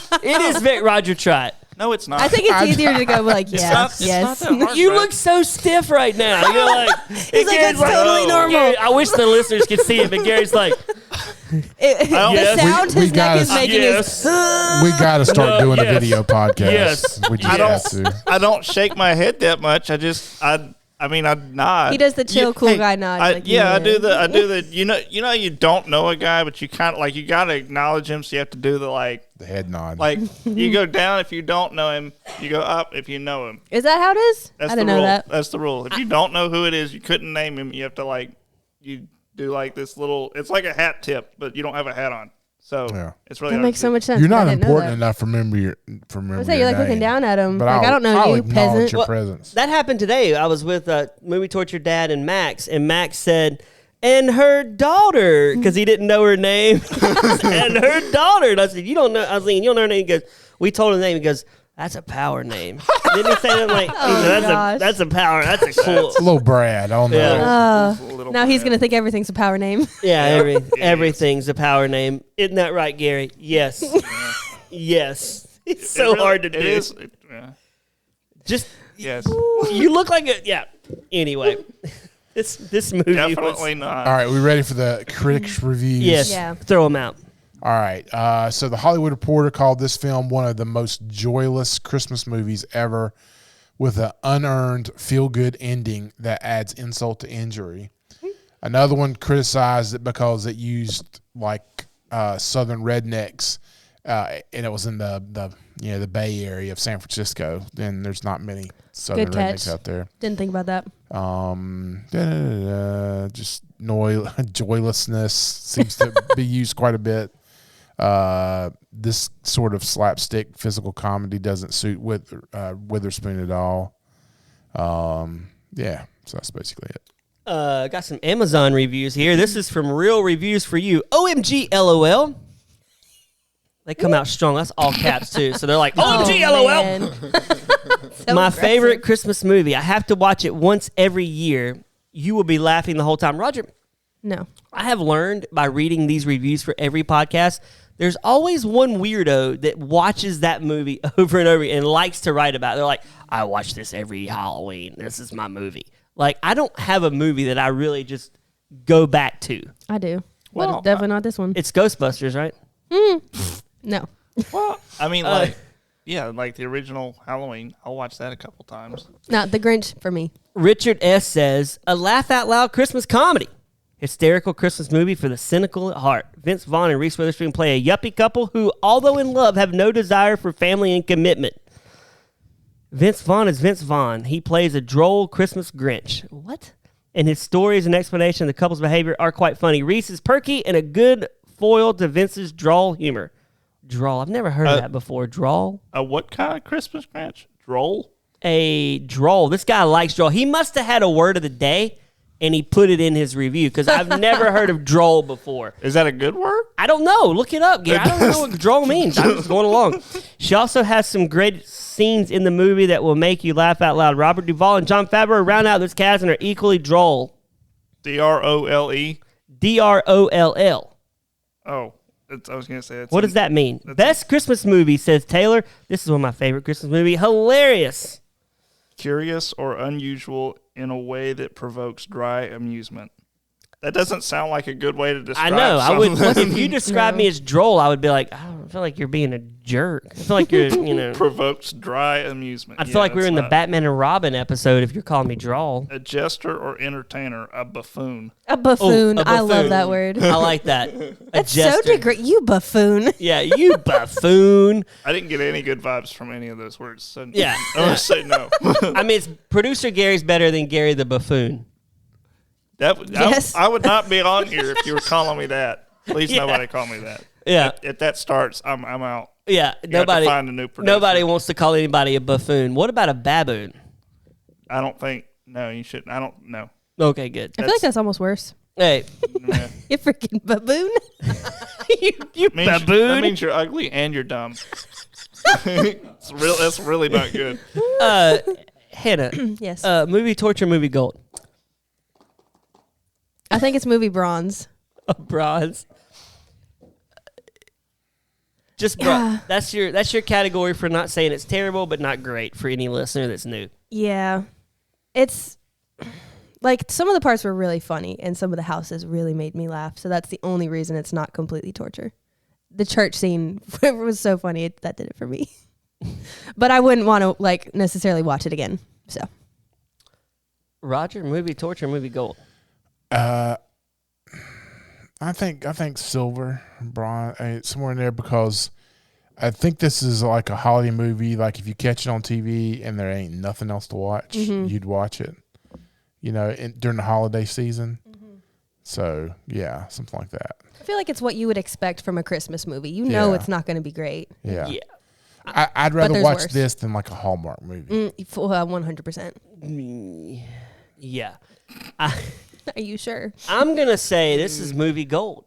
C: hard. It is very, Roger, try it.
D: No, it's not.
B: I think it's easier to go like, yes,
D: not- it's
B: yes.
D: not that hard,
C: You
D: bro.
C: look so stiff right now. You're like,
B: He's like, that's totally normal.
C: Gary, I wish the listeners could see it, but Gary's like,
B: The
C: Yes.
B: sound
A: We
B: his neck is
A: gotta-
B: making
C: yes.
B: is.
A: we got to start
C: No,
A: doing a
C: yes.
A: video podcast.
C: Yes.
A: We just
D: I don't.
A: have to.
D: I don't shake my head that much. I mean, I nod.
B: He does the chill, cool guy nod.
D: I
B: like,
D: I do the. You know, you don't know a guy, but you kind of like you got to acknowledge him. So you have to do the
A: The head nod.
D: like you go down if you don't know him. You go up if you know him.
B: Is that how it is?
D: That's
B: I didn't
D: the
B: know
D: rule.
B: that.
D: That's the rule. If you don't know who it is, you couldn't name him. You have to like you do like this little. It's like a hat tip, but you don't have a hat on. So
A: Yeah.
D: it's really
B: That
D: hard
B: makes
D: to
B: so
D: do.
B: much sense.
A: You're
B: but I
A: not
B: didn't know
A: important
B: that.
A: enough to remember your
B: I say you're like looking
A: name.
B: down at him.
A: But
B: Like, I don't know
A: I'll
B: you,
A: acknowledge
B: peasant.
A: your
C: Well,
A: presence.
C: that happened today. I was with Movie Torture Dad and Max said, and her daughter, because he didn't know her name, and her daughter. And I said, you don't know. I was like, you don't know her name. He goes, we told him the name. He goes, that's a power name. Didn't he say that? Like,
B: gosh.
C: that's a power. That's a cool.
A: It's a little Brad on
C: Yeah.
A: the.
D: Little
B: Now he's
D: bit.
B: going to think everything's a power name.
C: Yeah, everything's a power name. Isn't that right, Gary? Yes. Yes. It's so
D: It really-
C: hard to do.
D: It is. Yeah.
C: Just,
D: Yes.
C: you look like a, yeah. Anyway, this movie
D: Definitely
C: was,
D: not.
A: All right, we ready for the critics' reviews?
C: yes,
B: Yeah.
C: throw them out.
A: All right. So the Hollywood Reporter called this film one of the most joyless Christmas movies ever, with an unearned feel-good ending that adds insult to injury. Another one criticized it because it used like Southern rednecks, and it was in the Bay Area of San Francisco. Then there's not many Southern
B: Good catch.
A: rednecks out there.
B: Didn't think about that.
A: Just joylessness seems to be used quite a bit. This sort of slapstick physical comedy doesn't suit Witherspoon at all. Yeah, so that's basically it.
C: Got some Amazon reviews here. This is from Real Reviews for You. OMG, LOL. They come out strong. That's all caps, too. So they're like, OMG,
B: man.
C: LOL.
B: So
C: My
B: aggressive.
C: favorite Christmas movie. I have to watch it once every year. You will be laughing the whole time. Roger,
B: No.
C: I have learned by reading these reviews for every podcast, there's always one weirdo that watches that movie over and over and likes to write about it. They're like, I watch this every Halloween. This is my movie. Like, I don't have a movie that I really just go back to.
B: I do.
D: Well,
B: But it's definitely not this one.
C: It's Ghostbusters, right?
B: No.
D: Well, I mean, like, yeah, like the original Halloween. I'll watch that a couple times.
B: No, The Grinch for me.
C: Richard S. says, a laugh-out-loud Christmas comedy. Hysterical Christmas movie for the cynical at heart. Vince Vaughn and Reese Witherspoon play a yuppie couple who, although in love, have no desire for family and commitment. Vince Vaughn is Vince Vaughn. He plays a droll Christmas Grinch. What? And his stories and explanation of the couple's behavior are quite funny. Reese is perky and a good foil to Vince's droll humor. Droll. I've never heard of that before. Droll?
D: What kind of Christmas Grinch? Droll?
C: A droll. This guy likes droll. He must have had a word of the day, and he put it in his review because I've never heard of droll before.
D: Is that a good word?
C: I don't know. Look it up, Gary. I don't know what droll means. I'm just going along. She also has some great scenes in the movie that will make you laugh out loud. Robert Duvall and Jon Favreau round out this cast and are equally droll.
D: DROLE?
C: DROLL.
D: Oh, I was going to say that.
C: What does that mean? Best Christmas movie, says Taylor. This is one of my favorite Christmas movies. Hilarious.
D: Curious or unusual in a way that provokes dry amusement. That doesn't sound like a good way to describe
C: I know. I would.
D: something.
C: If you describe me as droll, I would be like, I feel like you're being a jerk. I feel like you're,
D: Provokes dry amusement.
C: I feel like we were in the
D: that's
C: Batman and Robin episode if you're calling me droll.
D: a jester or entertainer, a buffoon.
B: A buffoon.
C: a
B: I love
C: buffoon.
B: that word.
C: I like that.
B: That's so degrading. You buffoon.
C: Yeah, you buffoon.
D: I didn't get any good vibes from any of those words. So
C: Yeah.
D: I'm going to say no.
C: I mean, producer Gary's better than Gary the buffoon.
B: Yes.
D: I would not be on here if you were calling me that. Please, nobody call me that.
C: Yeah.
D: If that starts, I'm out.
C: Yeah,
D: You have to find a new producer.
C: nobody wants to call anybody a buffoon. What about a baboon?
D: I don't think. No, you shouldn't. I don't know.
C: Okay, good.
B: I feel like that's almost worse.
C: Hey,
D: Nah.
B: You freaking baboon.
C: you
D: That
C: baboon.
D: means you're ugly and you're dumb. That's really not good.
C: Hannah,
B: Yes.
C: movie torture, movie gold.
B: I think it's movie bronze.
C: Bronze. Just that's your category for not saying it's terrible, but not great for any listener that's new.
B: Yeah. It's like some of the parts were really funny and some of the houses really made me laugh. So that's the only reason it's not completely torture. The church scene was so funny. That did it for me. But I wouldn't want to necessarily watch it again. So
C: Roger, movie torture, movie gold.
A: I think silver, bronze, somewhere in there, because I think this is like a holiday movie. Like if you catch it on TV and there ain't nothing else to watch, you'd watch it. During the holiday season. So yeah, something like that.
B: I feel like it's what you would expect from a Christmas movie. You know
A: Yeah.
B: it's not going to be great.
A: Yeah.
C: Yeah.
A: I'd rather
B: there's
A: watch
B: worse.
A: this than like a Hallmark movie.
B: 100%.
C: Yeah.
B: Are you sure?
C: I'm gonna say this is movie gold.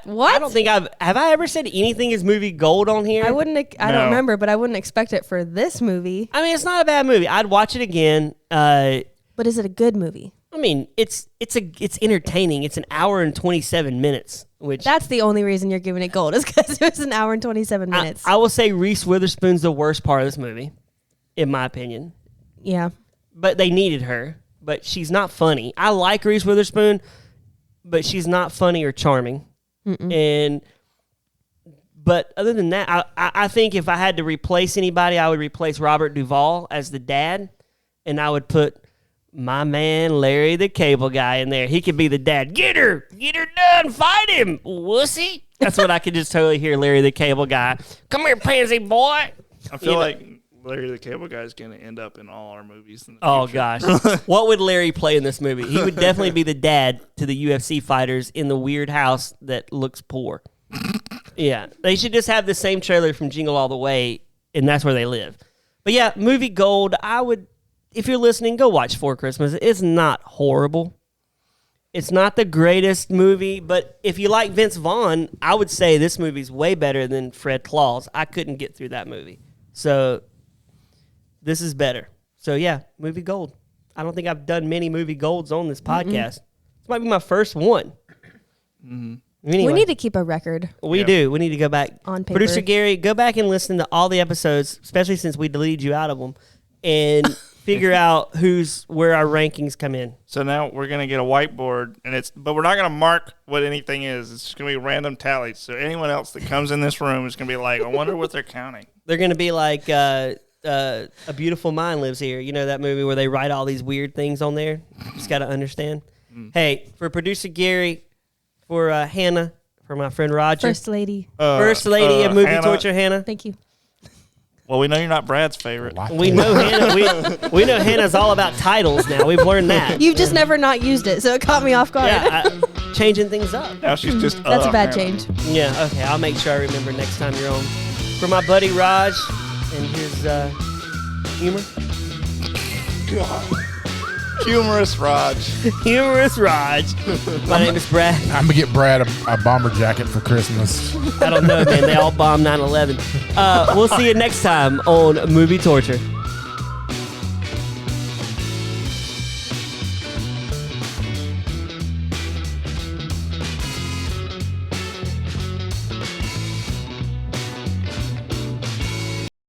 B: What?
C: I don't think have I ever said anything is movie gold on here?
B: I wouldn't. I
D: No.
B: don't remember, but I wouldn't expect it for this movie.
C: I mean, it's not a bad movie. I'd watch it again.
B: But is it a good movie?
C: I mean, it's entertaining. It's an hour and 27 minutes, which
B: That's the only reason you're giving it gold is because it was an hour and 27 minutes.
C: I will say Reese Witherspoon's the worst part of this movie, in my opinion.
B: Yeah.
C: But they needed her. But she's not funny. I like Reese Witherspoon, but she's not funny or charming. But other than that, I think if I had to replace anybody, I would replace Robert Duvall as the dad, and I would put my man Larry the Cable Guy in there. He could be the dad. Get her done, fight him, wussy. That's what I could just totally hear Larry the Cable Guy. Come here, pansy boy.
D: I feel like Larry the Cable Guy is going to end up in all our movies. In the
C: Oh,
D: future.
C: gosh. What would Larry play in this movie? He would definitely be the dad to the UFC fighters in the weird house that looks poor. Yeah. They should just have the same trailer from Jingle All the Way, and that's where they live. But, yeah, movie gold, I would, if you're listening, go watch Four Christmas. It's not horrible. It's not the greatest movie, but if you like Vince Vaughn, I would say this movie's way better than Fred Claus. I couldn't get through that movie. So this is better. So yeah, movie gold. I don't think I've done many movie golds on this podcast. This might be my first one. Anyway,
B: We need to keep a record.
C: we do. We need to go back.
B: On paper.
C: Producer Gary, go back and listen to all the episodes, especially since we deleted you out of them, and figure out where our rankings come in.
D: So now we're gonna get a whiteboard, but we're not gonna mark what anything is. It's just gonna be random tallies. So anyone else that comes in this room is gonna be like, I wonder what they're counting.
C: They're going to be like, A Beautiful Mind Lives Here. You know that movie where they write all these weird things on there? Just got to understand. Hey, for producer Gary, for Hannah, for my friend Roger.
B: First lady.
C: First lady of Movie
D: Hannah.
C: Torture, Hannah.
B: Thank you.
D: Well, we know you're not Brad's favorite.
C: We know Hannah. We know Hannah's all about titles now. We've learned that.
B: You've just never not used it, so it caught me off guard.
C: Yeah, changing things up.
D: Now she's just.
B: That's a bad
D: Hannah.
B: change.
C: Yeah, okay. I'll make sure I remember next time you're on. For my buddy Raj and his humor.
D: Humorous Raj.
C: Humorous Raj. My name is Brad.
A: I'm gonna get Brad a bomber jacket for Christmas.
C: I don't know, man. They all bombed 9/11. We'll see you next time on Movie Torture.